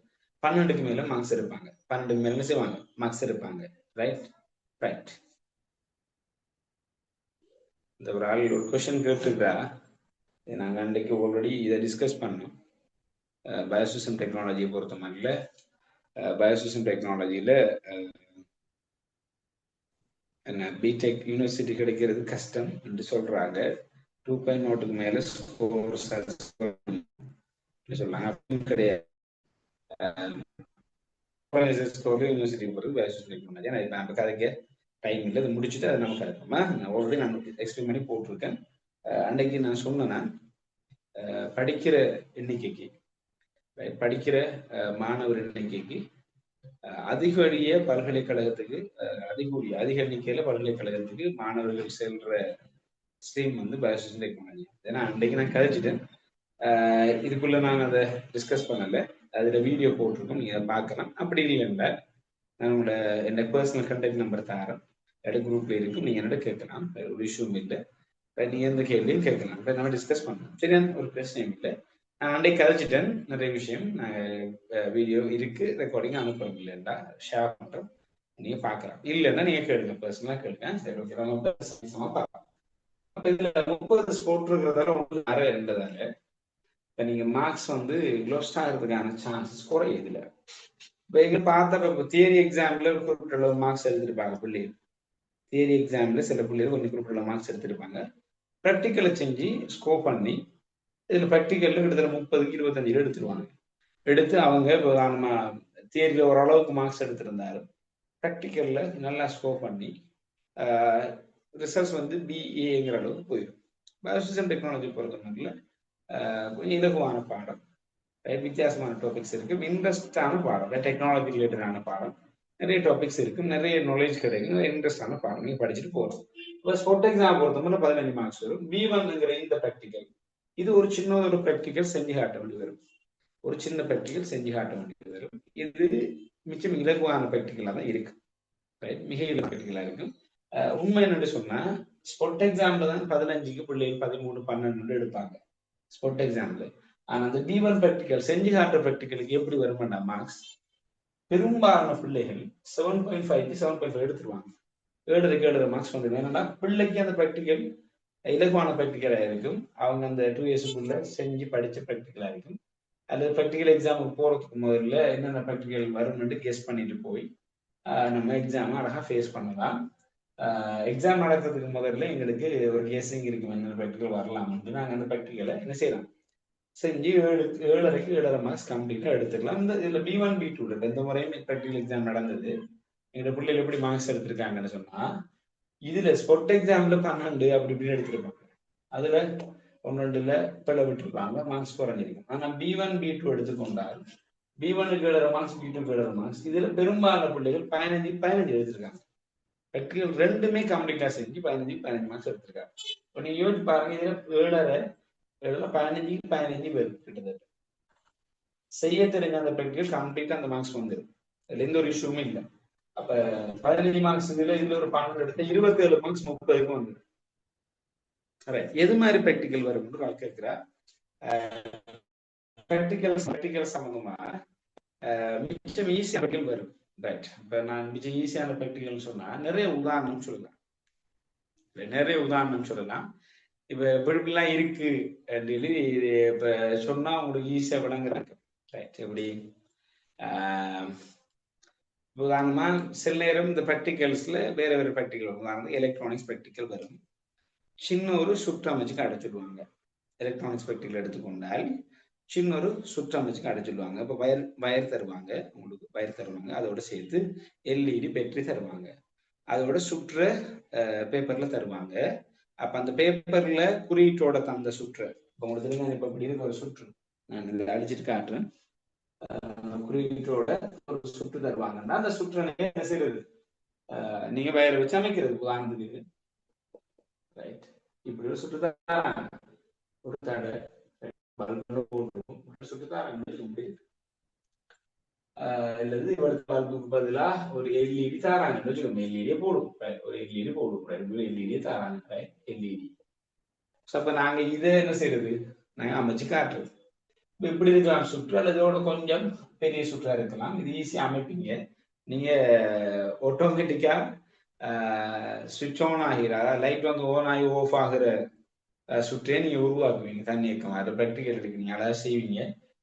12க்கு மேல மார்க்ஸ் இருப்பாங்க. 12க்கு மேல செய்வாங்க மார்க்ஸ் இருப்பாங்க. ரைட். இந்த ஒரு ஆள் ஒரு கொஸ்டின் கேட்டுருக்கா, நாங்க அன்றைக்கு ஆல்ரெடி இதை டிஸ்கஸ் பண்ணோம். பயோசிஸ்டம் டெக்னாலஜியை பொறுத்த மாதிரில பயோசிஸ்டம் டெக்னாலஜியில என்ன பிடெக் யூனிவர்சிட்டி கிடைக்கிறது கஷ்டம் என்று சொல்றாங்க. 2.0க்கு மேல ஸ்கோர் சொல்லாங்க. அப்படின்னு கிடையாது. யூனிவர்சிட்டி போகிறது பயோசிஸ்டம் டெக்னாலஜி. நான் கதைக்க டைம் இல்லை, அதை முடிச்சுட்டு அதை நம்ம கதைப்போமா. நான் ஆல்ரெடி நான் எக்ஸ்பிளைன் பண்ணி போட்டிருக்கேன். அன்னைக்கு நான் சொன்னேன், படிக்கிற எண்ணிக்கைக்கு, படிக்கிற மாணவர் எண்ணிக்கைக்கு அதிக பல்கலைக்கழகத்துக்கு அதிக எண்ணிக்கையில பல்கலைக்கழகத்துக்கு மாணவர்கள் செல்ற ஸ்ட்ரீம் வந்து பயோசிஸ்டம் டெக்னாலஜி. ஏன்னா அன்றைக்கு நான் கதைச்சிட்டேன். இதுக்குள்ள நான் அதை டிஸ்கஸ் பண்ணல. அதுல வீடியோ போட்டிருக்கோம், நீங்க அதை பார்க்கலாம். அப்படி இல்லைன்னா நான் உங்களோட என்ன பர்சனல் கண்டெக்ட் நம்பர் தரேன், குரூப்ல இருக்கும், நீங்க என்னோட கேட்கலாம். ஒரு இஷ்யூம் இல்லை. நீங்க எந்த கேள்வியும் கேட்கலாம். இப்போ நம்ம டிஸ்கஸ் பண்ணலாம். சரி, ஒரு பிரச்சனையும் இல்லை. நான் அன்றைக்கு கதைச்சிட்டேன் நிறைய விஷயம். வீடியோ இருக்கு, ரெக்கார்டிங் அனுப்புறோம். இல்லைன்னா ஷேர் பண்றோம், நீங்க பார்க்கலாம். இல்லைன்னா நீங்க கேளுங்க, பர்சனலா கேளுங்க. சரி, ஓகே, நம்ம பார்க்கலாம். அப்ப இதுல 30 ஸ்போர்ட் இருக்கிறதால உங்களுக்கு நிறைய இருந்ததால இப்ப நீங்க மார்க்ஸ் வந்து லோஸ்ட் ஆகிறதுக்கான சான்சஸ் குறையுது. இதுல இப்ப எங்க பார்த்தப்ப இப்போ தியரி எக்ஸாம்ல ஒரு குறிப்பிட்ட மார்க்ஸ் எடுத்திருப்பாங்க பிள்ளைகள். தியரி எக்ஸாம்ல சில பிள்ளைகள் கொஞ்சம் குறிப்பிட்ட மார்க்ஸ் எடுத்திருப்பாங்க. ப்ராக்டிக்கலை செஞ்சு ஸ்கோர் பண்ணி இதுல ப்ராக்டிக்கல்ல கிட்டத்தட்ட 30க்கு 25 எடுத்துருவாங்க. எடுத்து அவங்க இப்போ நம்ம தியரியில ஓரளவுக்கு மார்க்ஸ் எடுத்திருந்தாரு, ப்ராக்டிக்கல்ல நல்லா ஸ்கோர் பண்ணி ரிசல்ட்ஸ் வந்து பிஏங்கிற அளவுக்கு போயிடும். பயோசிஸ்டம் டெக்னாலஜி பொறுத்தவரையில் கொஞ்சம் இலகுவான பாடம், வித்தியாசமான டாபிக்ஸ் இருக்கு, இன்ட்ரெஸ்டான பாடம், டெக்னாலஜி ரிலேட்டடான பாடம், நிறைய டாபிக்ஸ் இருக்கு, நிறைய நாலேஜ் கிடைக்கும், இன்ட்ரெஸ்டான பாடம் நீங்க படிச்சுட்டு போகலாம். இப்போ ஸ்போர்ட் எக்ஸாம் பொறுத்தவரை 15 மார்க்ஸ் வரும். B1ங்கிற இந்த ப்ராக்டிக்கல், இது ஒரு சின்ன ஒரு ப்ராக்டிக்கல் செஞ்சு காட்ட வேண்டி வரும். ஒரு சின்ன ப்ராக்டிக்கல் செஞ்சு காட்ட வேண்டியது வரும். இது மிச்சம் இலகுவான ப்ராக்டிக்கலா தான் இருக்கு, மிக இலகு ப்ராக்டிக்கலா இருக்கும். உண்மை என்னன்னு சொன்னா ஸ்போர்ட் எக்ஸாம்ல தான் 15க்கு பிள்ளைகள் 13, 12 எடுப்பாங்க ஸ்போர்ட் எக்ஸாம்ல. ஆனா அந்த B1 ப்ராக்டிக்கல் செஞ்சு காட்டுற ப்ராக்டிக்கலுக்கு எப்படி வருமாண்டா மார்க்ஸ், பெரும்பாலான பிள்ளைகள் 7.5க்கு 7.5 எடுத்துருவாங்க. 7 மார்க்ஸ் வந்துடும். ஏன்னா பிள்ளைக்கு அந்த ப்ராக்டிக்கல் இலகுவான ப்ராக்டிக்கலா இருக்கும். அவங்க அந்த 2 இயர்ஸுக்குள்ள செஞ்சு படிச்ச ப்ராக்டிக்கலா இருக்கும். அல்லது ப்ராக்டிக்கல் எக்ஸாமுக்கு போறதுக்கு முதல்ல என்னென்ன ப்ராக்டிக்கல் வரும்னு கெஸ் பண்ணிட்டு போய் நம்ம எக்ஸாம் அழகா ஃபேஸ் பண்ணலாம். எக்ஸாம் நடக்கிறதுக்கு முதல்ல எங்களுக்கு ஒரு கெஸிங் இருக்கும், என்னென்ன ப்ராக்டிக்கல் வரலாம்னு. நாங்கள் அந்த ப்ராக்டிக்கலை என்ன செய்யலாம், செஞ்சு 7.5க்கு 7.5 மார்க்ஸ் கம்ப்ளீட்டா எடுத்துக்கலாம். இந்த இதுல B1 B2 இந்த முறையும் ப்ராக்டிக்கல் எக்ஸாம் நடந்தது. எங்க பிள்ளைகள் எப்படி மார்க்ஸ் எடுத்திருக்காங்கன்னு சொன்னா, இதுல ஸ்போர்ட் எக்ஸாம்ல 12 அப்படி இப்படின்னு எடுத்திருப்பாங்க. அதுல 1-2ல பிள்ளை விட்டுருப்பாங்க, மார்க்ஸ் குறைஞ்சிருக்கும். ஆனா B1 B2 எடுத்துக்கொண்டால் B1க்கு 7.5 மார்க்ஸ், B2க்கு 7.5 மார்க்ஸ். இதுல பெரும்பாலான பிள்ளைகள் 15 எடுத்திருக்காங்க. ப்ராக்டிக்கல் ரெண்டுமே கம்ப்ளீட்டா செஞ்சு 15 மார்க்ஸ் எடுத்திருக்காங்க. இப்போ நீங்க யோசிச்சு பாருங்க, இதுல 15 பேர் கிட்டத்தட்ட செய்ய தெரிஞ்ச அந்த ப்ராக்டிக்கல் கம்ப்ளீட்டா அந்த மார்க்ஸ் வந்துடும். அதுல எந்த ஒரு இஷ்யூமே இல்லை. அப்ப 15 மார்க்ஸ் இதுல ஒரு 12 எடுத்து 27 மார்க்ஸ் 30க்கும் வந்துடும். எது மாதிரி ப்ராக்டிக்கல் வரும் நான் கேட்கிறா. ப்ராக்டிக்கல் சம்பந்தமா மிச்சம் ஈஸியான ப்ராக்டிக்கல் வரும். ரைட். இப்ப நான் மிச்சம் ஈஸியான ப்ராக்டிக்கல் சொன்னா நிறைய உதாரணம் சொல்லலாம். இப்ப இப்படிலாம் இருக்கு அப்படின்னு இப்ப சொன்னா உங்களுக்கு ஈஸியா விளங்குறாங்க. ரைட். எப்படி உதாரணமா சில நேரம் இந்த ப்ராக்டிகல்ஸ்ல வேற வேற ப்ராக்டிக்கல், உதாரணம் எலக்ட்ரானிக்ஸ் ப்ராக்டிக்கல் வரும். சின்ன ஒரு சுற்றமைச்சுக்கு அடைச்சிடுவாங்க. எலக்ட்ரானிக்ஸ் ப்ராக்டிக்கல் எடுத்துக்கொண்டால் சின்ன ஒரு சுற்றமைச்சுக்கு அடைச்சிடுவாங்க. இப்போ வயர் தருவாங்க, உங்களுக்கு வயர் தருவாங்க, அதோட சேர்த்து LED பேட்டரி தருவாங்க, அதோட சுற்ற பேப்பர்ல தருவாங்க. அப்ப அந்த பேப்பர்ல குறியீட்டோட தந்த சுற்று, இப்போ உங்களுக்கு தெரியும், இப்ப இப்படி இருக்க ஒரு சுற்று நான் இதில் அடிச்சுட்டு காட்டுறேன். குறியீட்டோட ஒரு சுற்று தருவாங்கன்னா அந்த சுற்று என்ன செய்யறது, நீங்க வயரை வச்சு அமைக்கிறது. உதாரணத்துக்கு ரைட், இப்படி ஒரு சுற்று தான், ஒரு தடை சுற்று தான் அல்லது இவருக்கு பல்புக்கு பதிலா ஒரு LED தாராங்க வச்சுக்கோங்க. LED போடும், ஒரு LED போடும், LED தாராங்க, LED. அப்ப நாங்க இதை என்ன செய்யறது, நாங்க அமைச்சு காட்டுறது. இப்படி இருக்கலாம் சுற்று, அல்லதோட கொஞ்சம் பெரிய சுற்றா இருக்கலாம். இது ஈஸியா அமைப்பீங்க நீங்க. ஆட்டோமேட்டிக்கா சுவிட்ச் ஆன் ஆகிற, லைட் வந்து ஆன் ஆகி ஆஃப் ஆகுற சுற்றே நீங்க உருவாக்குவீங்க. தண்ணி இயக்கம் அதை ப்ராக்டிக்கல் எடுக்கிறீங்க, அழகா செய்வீங்க.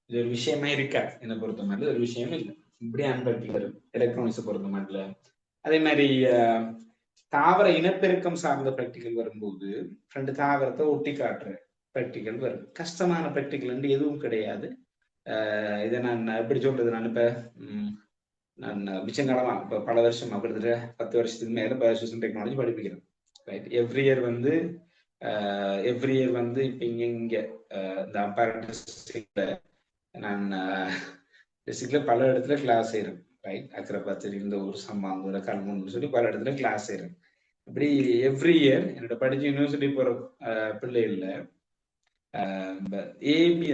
இது ஒரு விஷயமே இருக்காது என்னை பொறுத்த மாதிரி, ஒரு விஷயமே இல்லை. இப்படி அன்பிராக்டிக்கல் எலக்ட்ரானிக்ஸை பொறுத்த மாதிரி. அதே மாதிரி தாவர இனப்பெருக்கம் சார்ந்த ப்ராக்டிக்கல் வரும்போது 2 தாவரத்தை ஒட்டி காட்டுற ப்ராக்டிக்கல் வரும். கஷ்டமான ப்ராக்டிக்கல் எதுவும் கிடையாது. இதை நான் எப்படி சொல்றது, நான் இப்ப நான் மிச்சங்காலமா இப்போ பல வருஷம் கிட்டத்தட்ட 10 வருஷத்துக்கு மேல பயோசிஸ்டம் டெக்னாலஜி படிப்பிக்கிறேன். ரைட். எவ்ரி இயர் வந்து இப்போ இங்க இந்த அப்பாரண்டிஸ்ல நான் பேசிக்கலா பல இடத்துல கிளாஸ் செய்யறேன். ரைட். அக்கரைப்பச்சேரி, இந்த ஊர், சம்மாந்தூர், கல்முன்னு சொல்லி பல இடத்துல கிளாஸ் செய்யறேன். இப்படி எவ்ரி இயர் என்னோட படிச்ச யூனிவர்சிட்டி போற பிள்ளைகள்ல ஏபி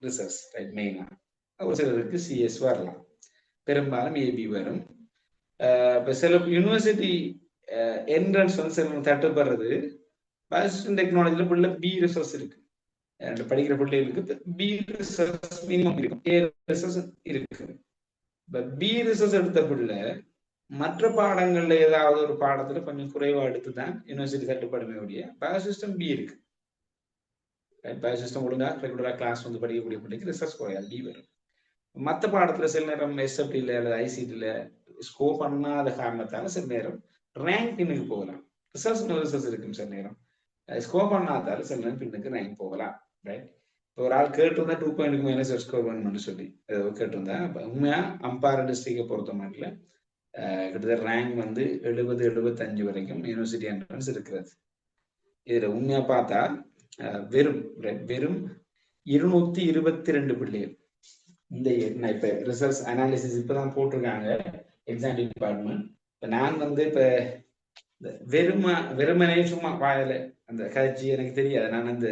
ரிசர்ச், ரைட், மெயினா ஒரு சிலருக்கு CS வரலாம், பெரும்பாலும் ஏபி வரும். இப்போ சில யூனிவர்சிட்டி என்ட்ரன்ஸ் வந்து சில தட்டுப்படுறது. பயோசிஸ்டம் டெக்னாலஜில பிள்ளை பி ரிசர்ச் இருக்கு, படிக்கிற பிள்ளைகளுக்கு பி ரிசர்ச் மினிமம் இருக்கும், ஏ ரிசர்ச் இருக்கு. பி ரிசர்ச் எடுத்த பிள்ளை மற்ற பாடங்கள்ல ஏதாவது ஒரு பாடத்துல கொஞ்சம் குறைவா எடுத்துதான் யூனிவர்சிட்டி தட்டுப்படுமே ஒழிய பயோசிஸ்டம் பி இருக்கு. பயோசிஸ்டம் ஒழுங்கா ரெகுலரா கிளாஸ் வந்து படிக்கக்கூடிய பிள்ளைக்கு ரிசர்ச் குறையாது, பி வரும். மற்ற பாடத்துல சில நேரம் எஸ்எஃப்டில அல்லது ஐசிடில ஸ்கோர் பண்ணாத காரணத்தால சில நேரம் ரேங்க் பின்னுக்கு போகலாம். ரிசர்ச் இருக்கும் சில நேரம் ஸ்கோர் பண்ணாதால சில நேரம் பின்னுக்கு ரேங்க் போகலாம். ரைட், ஒரு ஆள் கேட்டிருந்தா 2 மேல ஸ்கோர் பண்ணணும்னு சொல்லி கேட்டிருந்தா, உண்மையா அம்பாறை டிஸ்ட்ரிக்டை பொறுத்த மாதிரில கிட்டத்தட்ட ரேங்க் வந்து 70-75 வரைக்கும் யூனிவர்சிட்டி என்ட்ரன்ஸ் இருக்கிறது. இதுல உண்மையா பார்த்தா வெறும் 222 பிள்ளைகள் இந்த இப்ப ரிசர்ச் அனாலிசிஸ் இப்பதான் போட்டிருக்காங்க எக்ஸாம் டிபார்ட்மெண்ட். இப்ப நான் வந்து இப்ப வெறுமனே சும்மா வாயில அந்த கட்சி எனக்கு தெரியாது, நான் அந்த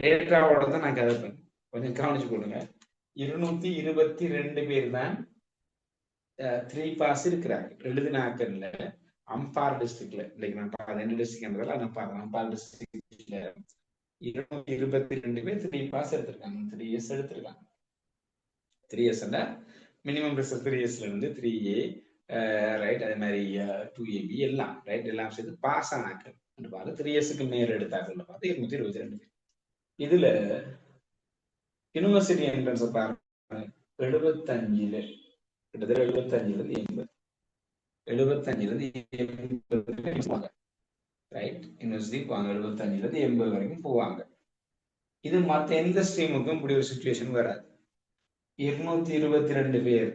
டேட்டாவோட தான் நான் கதைப்பேன். கொஞ்சம் கவனிச்சு கொடுங்க. 222 பேர் தான் 3 பாஸ் இருக்கிறாங்க எழுதினாக்கல்ல அம்பார் டிஸ்ட்ரிக்ட்ல. இன்னைக்கு நான் 2 டிஸ்ட்ரிக்ட்ன்றதால நான் பாருங்க அம்பார் டிஸ்ட்ரிக்ட்ல 222 பேர் 3 பாஸ் எடுத்திருக்காங்க, 3 இயர்ஸ் எடுத்திருக்காங்க. 3 இயர்ஸ் மினிமம் ரிசல்ட் 3 இயர்ஸ்ல இருந்து 3A ரைட், அதே மாதிரி 2AB எல்லாம் ரைட், எல்லாம் சேர்த்து பாஸ் ஆனாக்கள் பார்த்து 3 இயர்ஸுக்கு மேல எடுத்தாக்கள் பார்த்து 222 பேர். இதுல யூனிவர்சிட்டி என்ட்ரன்ஸ் பாருங்க 75ல கிட்டத்தட்ட 75 ரைட், யூனிவர்சிட்டி போவாங்க 75 வரைக்கும் போவாங்க. இது மற்ற எந்த ஸ்ட்ரீமுக்கும் இப்படி ஒரு சுச்சுவேஷன் வராது. 222 பேர்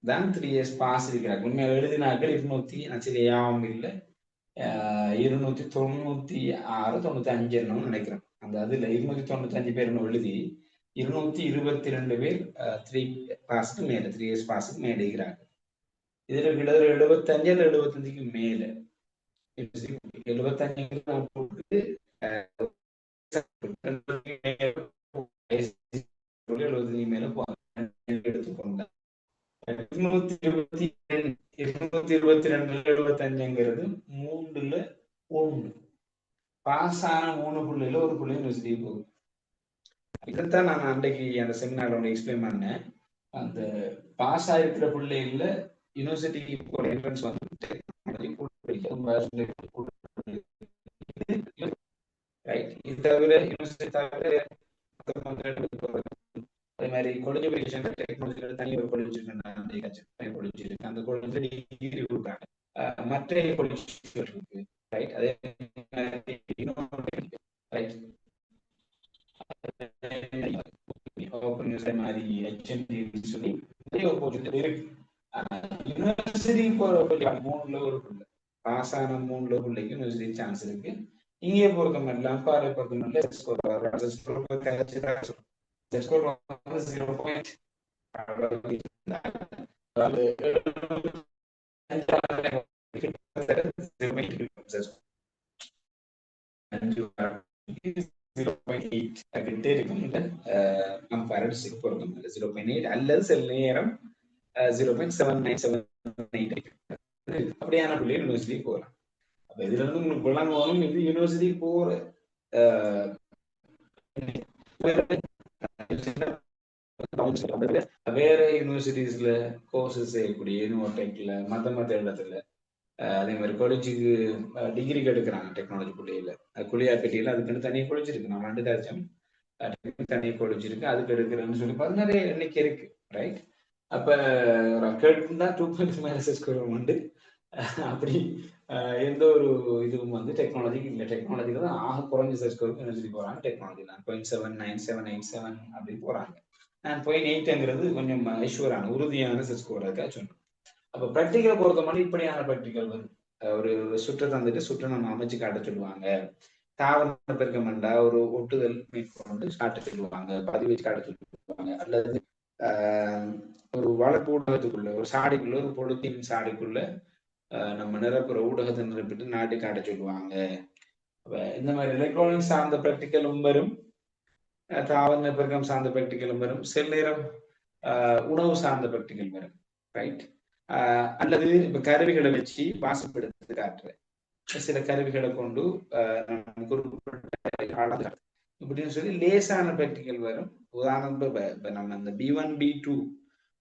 தான் 3 இயர்ஸ் பாஸ் இருக்கிறாங்க. உண்மையாக எழுதினாக்கள் 200 இல்லை 296-95 நினைக்கிறேன். அந்த அதுல 295 பேர் எழுதி 222 பேர் 3 பாஸுக்கு மேல 3 இயர்ஸ் பாஸுக்கு மேல இருக்கிறாங்க. இதுல கிட்டத்தட்ட 75-75க்கு மேல 75 மேல எடுத்துக்கொண்ட 222-75ங்கிறது 3-1 பாஸ் ஆன 3 புள்ளையில ஒரு புள்ளி யூனிவர்சிட்டி போகுது. இதைத்தான் நான் அன்றைக்கு அந்த செமினார்ல ஒன்று எக்ஸ்பிளைன் பண்ணேன். அந்த பாஸ் ஆயிருக்கிற பிள்ளைகள்ல யூனிவர்சிட்டிக்கு போற என்ட்ரன்ஸ் வந்து ரைட். இது தவிர யூனிவர்சிட்டி தவிர அதே மாதிரி காலேஜ் எஜுகேஷன் டெக்னாலஜில தனி ஒரு காலேஜ் இருக்கு, அந்த காலேஜ்ல டிகிரி கொடுக்குறாங்க. மற்ற காலேஜ் இருக்கு ரைட். அதே ரைட் மாதிரி சொல்லி இருக்கு. யூனிவர்சிட்டி போற 3ல ஒரு பிள்ளை பாஸ் ஆன 3ல பிள்ளைக்கு யூனிவர்சிட்டி சான்ஸ் இருக்கு. இங்கே பொறுத்த மாதிரி அம்பாறை பொறுத்த மாதிரி ஸ்கோர் 0.8 அல்லது சில நேரம் 0.797 அப்படியான பிள்ளை யூனிவர்சிட்டி போகலாம். அப்ப இதுல இருந்து உங்களுக்கு கொள்ளாங்க வரும். இது யூனிவர்சிட்டி போற வேற யூனிவர்சிட்டிஸ்ல கோர்சஸ் செய்யக்கூடிய யூனிவர்டெக்ல மத்த இடத்துல அதே மாதிரி காலேஜுக்கு டிகிரிக்கு எடுக்கிறாங்க டெக்னாலஜி பிள்ளையில குளியாப்பேட்டையில அதுக்குன்னு தனியாக காலேஜ் இருக்கு. நான் வண்டுதாச்சும் தனியாக காலேஜ் இருக்கு, அதுக்கு எடுக்கிறேன்னு சொல்லி பார்த்து நிறைய எண்ணிக்கை இருக்கு ரைட். அப்ப கேட்டுருந்தா 2 மேல ஸ்கோர் உண்டு. அப்படி எந்த ஒரு இதுவும் வந்து டெக்னாலஜிக்கு இல்லை. டெக்னாலஜில தான் ஆக குறைஞ்ச ஸ்கோருக்கு யூனிவர்சிட்டி போறாங்க. டெக்னாலஜி 0.79787 அப்படின்னு போறாங்க. 0.8ங்கிறது கொஞ்சம் ஐஷூரான உறுதியான ஸ்கோர் இருக்கா சொன்னோம். அப்ப ப்ராக்டிக்கலை பொறுத்த மாதிரி இப்படியான ப்ராக்டிக்கல் வந்து ஒரு சுற்றை தந்துட்டு சுற்றை நம்ம அமைச்சு காட்ட சொல்லுவாங்க. தாவர பெருக்கமண்டா ஒரு ஒட்டுதல் மேற்கொண்டு காட்ட சொல்லுவாங்க, பதிவு வச்சு காட்ட சொல்லுவாங்க. அல்லது ஒரு வளர்ப்பு ஊடகத்துக்குள்ள ஒரு சாடிக்குள்ள ஒரு பொழுத்தின் சாடிக்குள்ள நம்ம நிரப்புற ஊடகத்தை நிரப்பிட்டு நாட்டு காட்ட சொல்லுவாங்க. இந்த மாதிரி எலக்ட்ரானிக்ஸ் சார்ந்த ப்ராக்டிக்கலும் வரும், தாவர பெருக்கம் சார்ந்த ப்ராக்டிக்கலும் வரும், சில நேரம் உணவு சார்ந்த ப்ராக்டிக்கல் வரும் ரைட். அல்லது இப்ப கருவிகளை வச்சு வாசப்படுத்தி காட்டுறேன். சில கருவிகளை கொண்டு இப்படின்னு சொல்லி லேசான ப்ராக்டிக்கல் வரும். உதாரணம் நம்ம இந்த B1 B2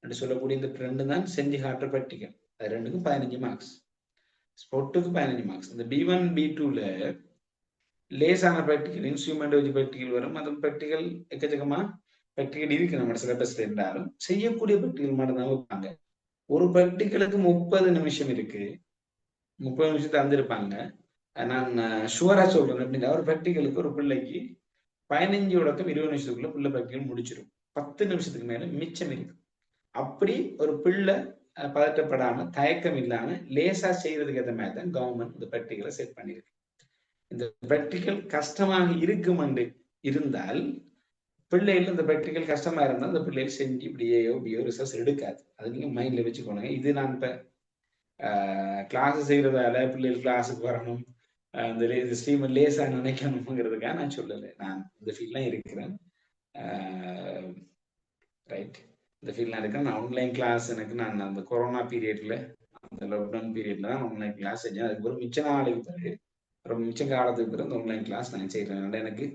என்று சொல்லக்கூடிய இந்த ட்ரெண்டு தான் செஞ்சு காட்டுற ப்ராக்டிக்கல். அது ரெண்டுக்கும் 15 மார்க்ஸ், ஸ்பொட்டுக்கு 15 மார்க்ஸ். இந்த B1 B2ல லேசான ப்ராக்டிக்கல் இன்ஸ்ட்ருமெண்ட் வச்சு ப்ராக்டிக்கல் வரும். அந்த ப்ராக்டிக்கல் எக்கச்சக்கமா ப்ராக்டிக்கல் இருக்கு நம்ம சிலபஸ்ல இருந்தாலும் செய்யக்கூடிய ப்ராக்டிக்கல் மட்டும் தான் வைப்பாங்க. ஒரு ப்ராக்டிக்கலுக்கு 30 நிமிஷம் இருக்கு. 30 நிமிஷத்தை தந்திருப்பாங்க. நான் ஷுவரா சொல்றேன் அப்படின்னா ஒரு ப்ராக்டிக்கலுக்கு ஒரு பிள்ளைக்கு 15 தொடக்கம் 20 நிமிஷத்துக்குள்ள பிள்ளை ப்ராக்டிக்கல் முடிச்சிடும். 10 நிமிஷத்துக்கு மேல மிச்சம் இருக்கு. அப்படி ஒரு பிள்ளை பதட்டப்படாம தயக்கம் இல்லாம லேசா செய்யறதுக்கு ஏற்ற மாதிரி தான் கவர்மெண்ட் இந்த ப்ராக்டிக்கலை செட் பண்ணியிருக்கு. இந்த ப்ராக்டிக்கல் கஷ்டமாக இருக்கும் என்று இருந்தால் பிள்ளைகள் இந்த ப்ராக்டிக்கல் கஷ்டமா இருந்தால் அந்த பிள்ளைகள் செஞ்சு இப்படியோ ரிசர்ச் எடுக்காது. அது நீங்க மைண்ட்ல வச்சுக்கோங்க. இது நான் இப்ப கிளாஸ் செய்யறதால பிள்ளைகள் கிளாஸுக்கு வரணும், இந்த ஸ்ட்ரீம் லேசா நினைக்கணுங்கிறதுக்காக நான் சொல்லலை. நான் இந்த ஃபீல்ட்லாம் இருக்கிறேன். ரைட், இந்த ஃபீல்ட்லாம் இருக்கேன். நான் ஆன்லைன் கிளாஸ் நான் அந்த கொரோனா பீரியட்ல, அந்த லாக்டவுன் பீரியட்ல தான் ஆன்லைன் கிளாஸ் செஞ்சேன். அதுக்கு ஒரு மிச்ச நாளைக்கு பிறகு, ரொம்ப மிச்ச காலத்துக்கு பிறகு இந்த ஆன்லைன் கிளாஸ் நான் செய்யறேன். எனக்கு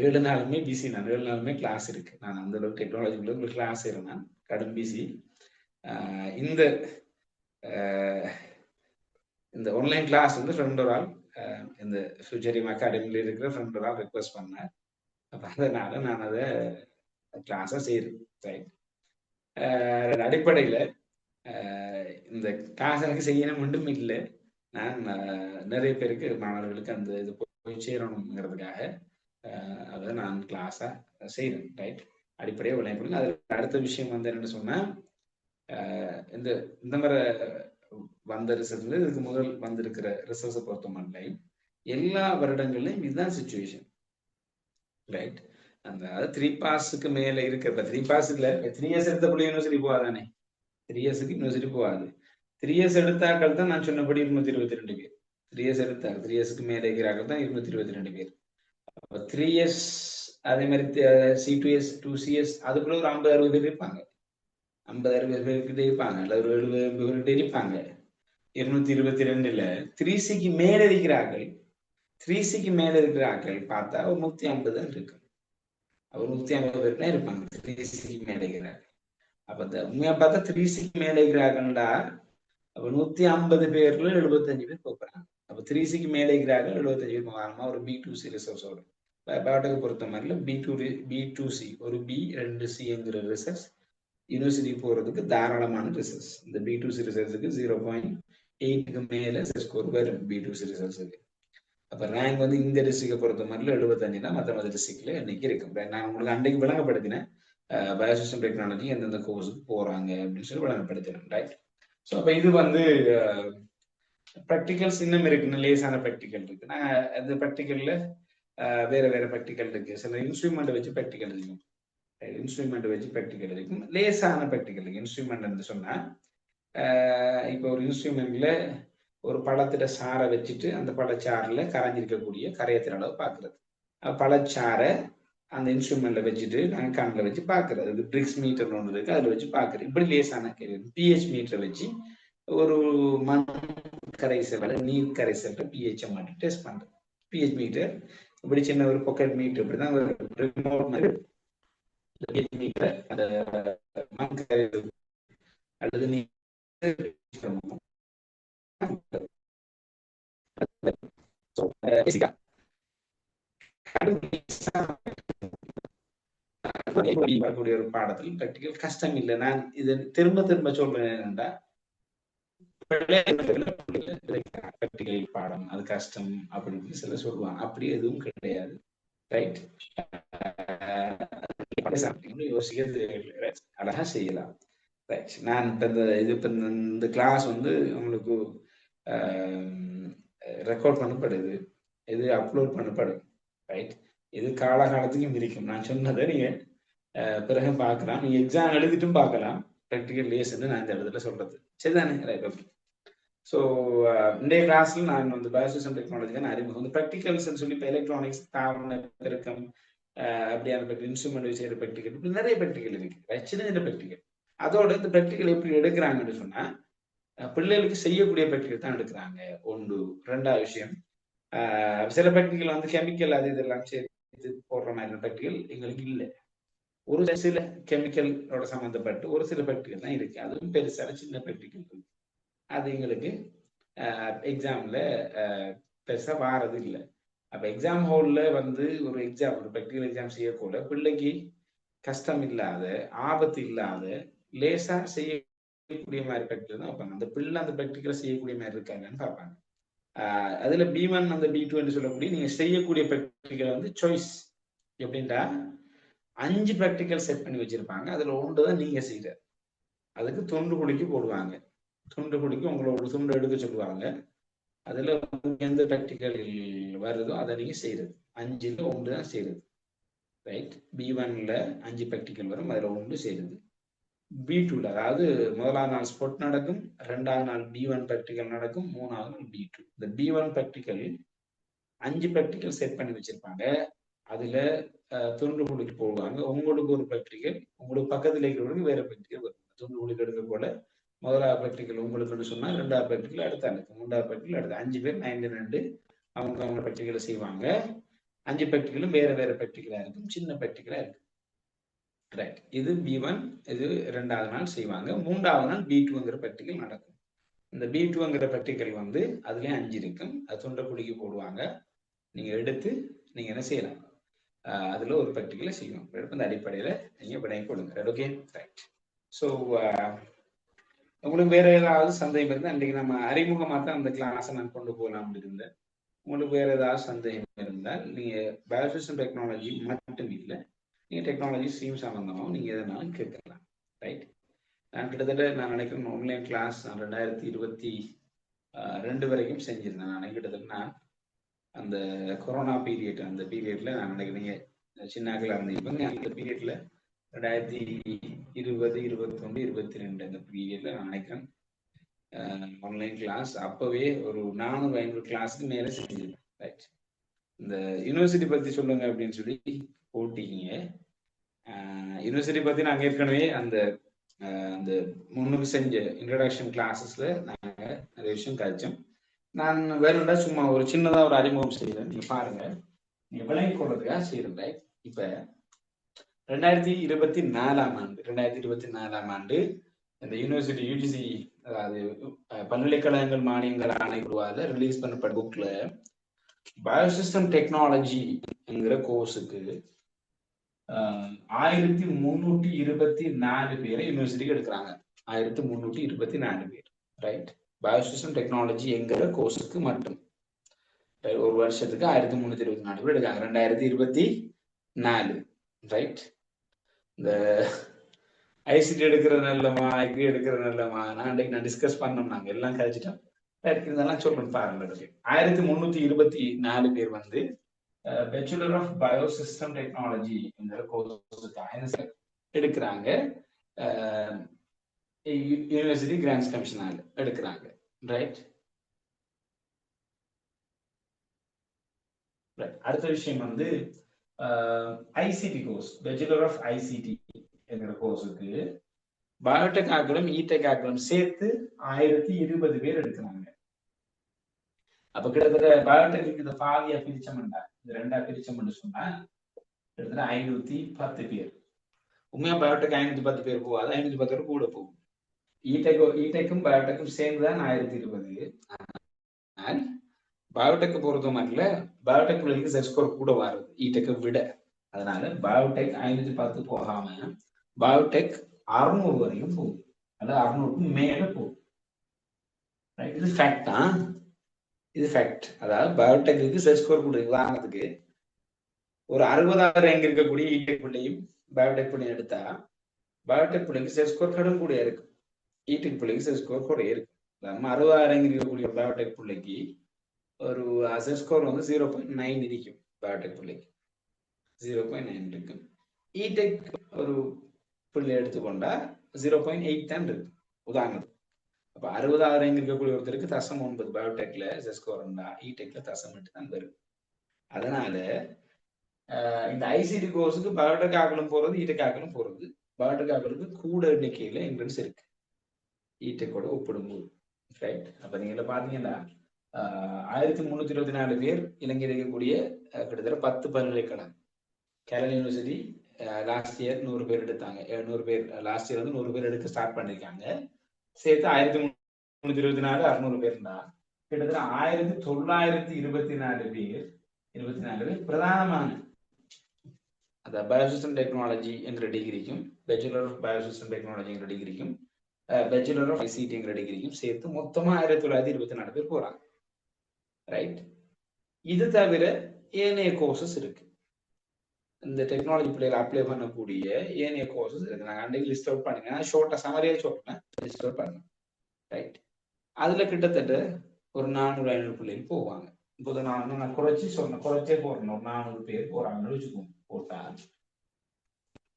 7 நாளுமே பிஸி. நான் 7 நாளுமே கிளாஸ் இருக்கு. நான் அந்த அளவுக்கு டெக்னாலஜிக்குள்ள ஒரு கிளாஸ் இருந்தேன், கடும் பிஸி. இந்த ஆன்லைன் கிளாஸ் வந்து ஃப்ரெண்ட் ஒரு ஆள் இந்த ஃபியூச்சரியம் அகாடமியில் இருக்கிற ஃப்ரெண்ட் ஒரு ஆள் ரெக்வஸ்ட் பண்ணேன். அப்போ அதனால நான் அதை கிளாஸாக செய்கிறேன். ரைட், அடிப்படையில் இந்த கிளாஸ் எனக்கு செய்யணும் மட்டும் இல்லை, நான் நிறைய பேருக்கு மாணவர்களுக்கு அந்த இது போய் சேரணுங்கிறதுக்காக அதை நான் கிளாஸாக செய்கிறேன். ரைட், அடிப்படையாக விளையாடுங்க. அது அடுத்த விஷயம் வந்து என்னென்னு சொன்னால், இந்த மாதிரி வந்த ரிசல்ட்ல இதுக்கு முதல் வந்திருக்கிற ரிசல்ட்ஸை பொறுத்த மட்டும் எல்லா வருடங்கள்லையும் இதுதான் சிச்சுவேஷன். ரைட், அந்த 3 பாஸுக்கு மேல இருக்கிற 3 பாஸ் இல்ல, 3 இயர்ஸ் எடுத்த பிள்ளை யூனிவர்சிட்டி போகாதானே, 3 இயர்ஸுக்கு யூனிவர்சிட்டி போகாது. 3 இயர்ஸ் எடுத்தாக்கள் தான் நான் சொன்னபடி 222 பேர். 3 இயர்ஸ் எடுத்தாங்க, 3 இயர்ஸுக்கு மேல இருக்கிறார்கள் தான் 222 பேர். 3 இயர்ஸ் அதே மாதிரி C2S 2CS அதுக்குள்ள ஒரு 50-60 பேர் இருப்பாங்க, 50-60 பேர்கிட்ட இருப்பாங்க, அல்ல ஒரு 70 பேர்கிட்ட இருப்பாங்க. 222ல 3Cக்கு மேல இருக்கிறார்கள். 3Cக்கு மேல இருக்கிறார்கள் பார்த்தா ஒரு 150 தான் இருக்கு. அவர் 150 பேர் தான் இருப்பாங்க 3Cக்கு மேல இருக்கிறார்கள். அப்ப உண்மையா பார்த்தா 3Cக்கு மேல இருக்கிறார்கள்டா அப்ப 150 பேர்ல 75 பேர் போறாங்க. அப்ப 3Cக்கு மேல இருக்கிறார்கள் 75 பேர் போகாம ஒரு B2C ரிசர்ச்சோட பாட்டுக்கு பொறுத்த மாதிரில B2C ஒரு B2Cங்கிற ரிசர்ச் யூனிவர்சிட்டி போறதுக்கு தாராளமான ரிசர்ச். இந்த B2C ரிசர்ச்சுக்கு 0.8க்கு மேல ஸ்கோர் வரும் B2C ரிசர்ச்சுக்கு. அப்ப ரேங்க் வந்து இந்த டிஸ்ட்ரிக்டை பொறுத்த மாதிரி 75 மற்ற டிஸ்ட்ரிக்ட்ல இன்னைக்கு இருக்கும். நான் உங்களுக்கு அன்றைக்கு விளங்கப்படுத்தினேன் பயோசிஸ்டம் டெக்னாலஜி எந்தெந்த கோர்ஸுக்கு போறாங்க அப்படின்னு சொல்லி விளங்கப்படுத்தினேன். ரைட், ஸோ அப்ப இது வந்து ப்ராக்டிகல்ஸ் இன்னும் இருக்கு, லேசான ப்ராக்டிக்கல் இருக்கு. நான் அந்த ப்ராக்டிக்கல்ல வேற ப்ராக்டிக்கல் இருக்கு. சில இன்ஸ்ட்ருமெண்ட் வச்சு ப்ராக்டிக்கல் இருக்கும், இன்ஸ்ட்ருமெண்ட் வச்சு ப்ராக்டிக்கல் இருக்கும், லேசான ப்ராக்டிக்கல் இருக்கு. இன்ஸ்ட்ருமெண்ட் சொன்னா இப்போ ஒரு இன்ஸ்ட்ருமெண்ட்ல ஒரு பழத்திட சாரை வச்சுட்டு அந்த பழச்சாறுல கரைஞ்சிருக்கக்கூடிய கரையத்தின் அளவு பார்க்கறது. பழச்சாரை அந்த இன்ஸ்ட்ருமெண்ட்ல வச்சுட்டு நாங்கள் கண்ணில் வச்சு பார்க்கறது. அது பிரிக்ஸ் மீட்டர் ஒன்று இருக்கு, அதில் வச்சு பார்க்கறது. இப்படி லேசான கேள்வி. பிஹெச் மீட்டரை வச்சு ஒரு மண் கரைசல் நீர் கரைசல் பிஹெச் மட்டும் டெஸ்ட் பண்றது. பிஹெச் மீட்டர் இப்படி சின்ன ஒரு பாக்கெட் மீட்டர் இப்படிதான் மீட்டர் அந்த மண் கரைசல் அல்லது நீர் வரக்கூடிய ஒரு பாடத்தில் ப்ராக்டிக்கல் கஷ்டம் இல்லை. நான் இதை திரும்ப சொல்றேன் என்னன்னா, ப்ராக்டிக்கல் பாடம் அது கஷ்டம் அப்படின்னு சில சொல்லுவாங்க. அப்படி எதுவும் கிடையாது. ரைட், யோசிக்கிறது அழகா செய்யலாம். ரைட், நான் இப்ப இந்த கிளாஸ் வந்து உங்களுக்கு ரெக்கார்ட் பண்ணப்படுது, இது அப்லோட் பண்ணப்படும். ரைட், இது காலகாலத்துக்கும் இருக்கும். நான் சொன்னதை நீங்க பிறகு பார்க்கலாம், நீங்க எக்ஸாம் எழுதிட்டும் பார்க்கலாம். ப்ராக்டிக்கல் லேஸ்ன்னு நான் இந்த இடத்துல சொல்றது சரிதானே? Right, okay. ஸோ இன்றைய கிளாஸ்ல நான் வந்து பயோசிஸ்டம் டெக்னாலஜி தான் அறிமுகம். வந்து ப்ராக்டிகல்ஸ் சொல்லி இப்போ எலக்ட்ரானிக்ஸ், தாவர பெருக்கம், அப்படியான இன்ஸ்ட்ருமெண்ட் செய்யற ப்ராக்டிக்கல், இப்படி நிறைய ப்ராக்டிக்கல் இருக்கு. சின்ன ப்ராக்டிக்கல் அதோட இந்த ப்ராக்டிக்கல் எப்படி எடுக்கிறாங்கன்னு சொன்னா பிள்ளைகளுக்கு செய்யக்கூடிய ப்ராக்டிக்கல் தான் எடுக்கிறாங்க. ஒன்று. ரெண்டாவது விஷயம், சில ப்ராக்டிக்கல் வந்து கெமிக்கல் அது இதெல்லாம் சேர்த்து போடுற மாதிரி ப்ராக்டிக்கல் எங்களுக்கு இல்லை. ஒரு சில கெமிக்கலோட சம்மந்தப்பட்டு ஒரு சில ப்ராக்டிக்கல் தான் இருக்கு. அதுவும் பெருசான சின்ன ப்ராக்டிக்கல் இருக்கு. அது எங்களுக்கு எக்ஸாம்ல பெருசா வாரது இல்லை. அப்ப எக்ஸாம் ஹால்ல வந்து ஒரு எக்ஸாம் ஒரு ப்ராக்டிக்கல் எக்ஸாம் செய்யக்கூட பிள்ளைக்கு கஷ்டம் இல்லாத ஆபத்து இல்லாத லேசா செய்யக்கூடிய மாதிரி ப்ராக்டிக்கல் தான் வைப்பாங்க. அந்த பிள்ளை அந்த ப்ராக்டிக்கலை செய்யக்கூடிய மாதிரி இருக்காங்கன்னு பார்ப்பாங்க. அதுல B1 அந்த B2 என்று சொல்லக்கூடிய நீங்க செய்யக்கூடிய ப்ராக்டிக்கல் வந்து சாய்ஸ். எப்படின்டா 5 ப்ராக்டிக்கல் செட் பண்ணி வச்சிருப்பாங்க. அதுல ஒன்று தான் நீங்க செய்யற. அதுக்கு துண்டு குடிக்கு போடுவாங்க. துண்டு குடிக்கு உங்களோட துண்டு எடுக்க சொல்லுவாங்க. அதுல எந்த ப்ராக்டிக்கல் வருதோ அதை நீங்க செய்யறது. 5ல 1 தான் செய்யறது. ரைட். B1ல 5 ப்ராக்டிக்கல் வரும். அதுல 1 செய்யறது. B2ல அதாவது முதலாவது நாள் ஸ்போர்ட் நடக்கும், 2வது நாள் B1 ப்ராக்டிக்கல் நடக்கும், 3வது நாள் B2. இந்த B1 ப்ராக்டிக்கல் 5 ப்ராக்டிக்கல் செட் பண்ணி வச்சிருப்பாங்க. அதுல துண்டு குடிக்கு போடுவாங்க. உங்களுக்கு ஒரு ப்ராக்டிக்கல், உங்களுக்கு பக்கத்துல இருக்கிறவங்களுக்கு வேற ப்ராக்டிக்கல் வரும். துண்டு குடிக்கு எடுக்க போல முதலாவது ப்ராக்டிக்கல் உங்களுக்குன்னு சொன்னா 2வது ப்ராக்டிக்கல் அடுத்த ஆளுக்கு, 3வது ப்ராக்டிக்கல் அடுத்த 5 பேர் 9 அவங்க ப்ராக்டிக்கலை செய்வாங்க. 5 ப்ராக்டிக்கலும் வேற வேற ப்ராக்டிக்கலா இருக்கும், சின்ன ப்ராக்டிக்கலா இருக்கும். ரைட். இது B1. இது 2வது நாள் செய்வாங்க. 3வது நாள் B2ங்கிற ப்ராக்டிக்கல் நடக்கும். இந்த B2ங்கிற ப்ராக்டிக்கல் வந்து அதுலயும் 5 இருக்கும். அது துண்டை குடிக்கு போடுவாங்க. நீங்க எடுத்து நீங்க என்ன செய்யலாம், அதுல ஒரு ப்ராக்டிக்கலை செய்யணும். இந்த அடிப்படையில நீங்க விடை கொடுங்க. Okay, right. ஸோ உங்களுக்கு வேற ஏதாவது சந்தேகம் இருந்தால் அன்றைக்கு நம்ம அறிமுகமாக தான் அந்த கிளாஸை நான் கொண்டு போகலாம் இருந்தேன். உங்களுக்கு வேற ஏதாவது சந்தேகம் இருந்தால் நீங்க பயோசிஸ்டம் டெக்னாலஜி மட்டும் இல்லை, நீங்க டெக்னாலஜி ஸ்ட்ரீம் சம்பந்தமாகவும் நீங்க எதனாலும் கேட்கலாம். ரைட். நான் கிட்டத்தட்ட நான் நினைக்கிறேன் ஆன்லைன் கிளாஸ் நான் 2022 வரைக்கும் செஞ்சிருந்தேன். நான் கிட்டத்தட்ட நான் அந்த கொரோனா பீரியட், அந்த பீரியட்ல நான் நினைக்கிறீங்க சின்னாக்களா இருந்தீங்க அந்த பீரியட்ல 2020, 21, 22 அந்த பீரியட்ல நான் நினைக்கிறேன் ஆன்லைன் கிளாஸ் அப்பவே ஒரு 400-500 கிளாஸுக்கு மேல செஞ்சிருக்கேன். ரைட். இந்த யூனிவர்சிட்டி பத்தி சொல்லுங்க அப்படின்னு சொல்லி போட்டிங்க. யூனிவர்சிட்டி பத்தி நாங்க ஏற்கனவே அந்த அந்த முன்னுக்கு செஞ்ச இன்ட்ரடக்ஷன் கிளாஸஸ்ல நாங்க நிறைய விஷயம் கழிச்சோம். நான் வேணும்டா சும்மா ஒரு சின்னதா ஒரு அறிமுகம் செய்யறேன், நீங்க பாருங்க, நீங்க விளங்கி கொள்றதுக்காக செய்யறேன். இப்ப 2024 ஆண்டு இந்த யூனிவர்சிட்டி UGC, அதாவது பல்கலைக்கழகங்கள் மானியங்கள் ஆணைக்குழுவால ரிலீஸ் பண்ணப்பட்ட புக்ல பயோசிஸ்டம் டெக்னாலஜி என்கிற கோர்ஸுக்கு 1324 பேரை யூனிவர்சிட்டிக்கு எடுக்கிறாங்க. 1324 பேர். ரைட். பயோசிஸ்டம் டெக்னாலஜி என்கிற கோர்ஸுக்கு மட்டும் ஒரு வருஷத்துக்கு 1324 பேர் எடுக்காங்க. 2024. ரைட். இந்த ஐசிடி எடுக்கிறது நல்லமா, ஐக்ரி எடுக்கிறது நல்லமா, நான் டிஸ்கஸ் பண்ணோம், நாங்க எல்லாம் கழிச்சிட்டோம். இதெல்லாம் சொல்லணும் பாருங்க. 1324 பேர் வந்து பேச்சுலர் ஆஃப் பயோசிஸ்டம் டெக்னாலஜி என்கிற கோர்ஸுக்காக எடுக்கிறாங்க. யூனிவர்சிட்டி கிராண்ட்ஸ் கமிஷனால எடுக்கிறாங்க. ரைட். அடுத்த விஷயம் வந்து ICT course, bachelor of ICT என்கிற கோர்ஸுக்கு பயோடெக் ஆக்களும் இடெக் ஆக்களும் சேர்த்து 1020 பேர் எடுக்கிறாங்க. அப்ப கிட்டத்தட்ட பயோடெக் இந்த பாதியா பிரிச்சோம்டா, இந்த 2ஆ பிரிச்சோம்னு சொன்னா கிட்டத்தட்ட 510 பேர். உண்மையா பயோடெக் 510 பேர் போகாது, 510 பேர் கூட போகும். இடெக்கும் பயோடெக்கும் சேர்ந்துதான் 1020. பயோடெக் பொறுத்த மாதிரில பயோடெக் பிள்ளைக்கு செட் ஸ்கோர் கூட வருது இடெக்கை விட. அதனால பயோடெக் 510 போகாம பயோடெக் 600 வரைக்கும் போகுது, அல்லது 600க்கு மேல போகுது. இது ஃபேக்ட் தான், இது ஃபேக்ட். அதாவது பயோடெக்கு செட் ஸ்கோர் கூட உதாரணத்துக்கு ஒரு 60,000 எங்க இருக்கக்கூடிய இடெக் பிள்ளையும் பயோடெக் பிள்ளையும் எடுத்தா பயோடெக் பிள்ளைக்கு செட் ஸ்கோர் கடன் கூட இருக்கு, இடெக் பிள்ளைக்கு செட் ஸ்கோர் கூட இருக்கு. நம்ம 60,000 எங்க இருக்கக்கூடிய பயோடெக் பிள்ளைக்கு ஒரு செட் ஸ்கோர் வந்து 0.9 இருக்கும். பயோடெக் பிள்ளைக்கு 0.9 இருக்கும். இடெக் ஒரு பிள்ளை எடுத்துக்கொண்டா 0.8 தான் இருக்கு உதாரணத்துக்கு. அப்ப 60,000 இருக்கக்கூடிய ஒருத்தருக்கு 0.9 பயோடெக்ல செட் ஸ்கோர் இருந்தா இடெக்ல 0.8 தான் வரும். அதனால இந்த ஐசிடி கோர்ஸுக்கு பயோடெக் ஆக்களும் போறது இடெக் ஆக்களும் போறது பயோடெக் கூட எண்ணிக்கையில என்ட்ரன்ஸ் இருக்கு இடெக்கோட ஒப்பிடும்போது. ரைட். அப்ப நீங்க பாத்தீங்கன்னா 1324 பேர் இலங்கையில் இருக்கக்கூடிய கிட்டத்தட்ட 10 பல்கலைக்கழகம். கேரளா யூனிவர்சிட்டி லாஸ்ட் இயர் 100 பேர் எடுத்தாங்க. 100 பேர் லாஸ்ட் இயர் வந்து 100 பேர் எடுக்க ஸ்டார்ட் பண்ணிருக்காங்க. சேர்த்து 1324 600 பேர்னா கிட்டத்தட்ட 1924 பேர் பிரதானமான அந்த பயோசிஸ்டம் டெக்னாலஜி என்ற டிகிரிக்கும் பேச்சுலர் ஆஃப் பயோசிஸ்டம் டெக்னாலஜி என்ற டிகிரிக்கும் பேச்சுலர் ஆஃப் ஐசிடி என்ற டிகிரிக்கும் சேர்த்து மொத்தமா 1924 பேர் போறாங்க. ரைட். இது தவிர ஏனைய கோர்சஸ் இருக்கு. இந்த டெக்னாலஜி பிள்ளைகள் அப்ளை பண்ணக்கூடிய ஏனைய கோர்சஸ் இருக்கு. நாங்கள் அன்றைக்கு லிஸ்ட் அவுட் பண்ணுங்க, ஷோர்ட்டா சமரியா சொல்றேன், லிஸ்ட் அவுட் பண்ணுங்க. ரைட். அதுல கிட்டத்தட்ட ஒரு 400-500 பிள்ளைகள் போவாங்க. இப்போது நான் குறைச்சி சொன்னேன், குறைச்சே போறேன், ஒரு 400 பேர் போறாங்கன்னு வச்சுக்கோங்க. போட்டா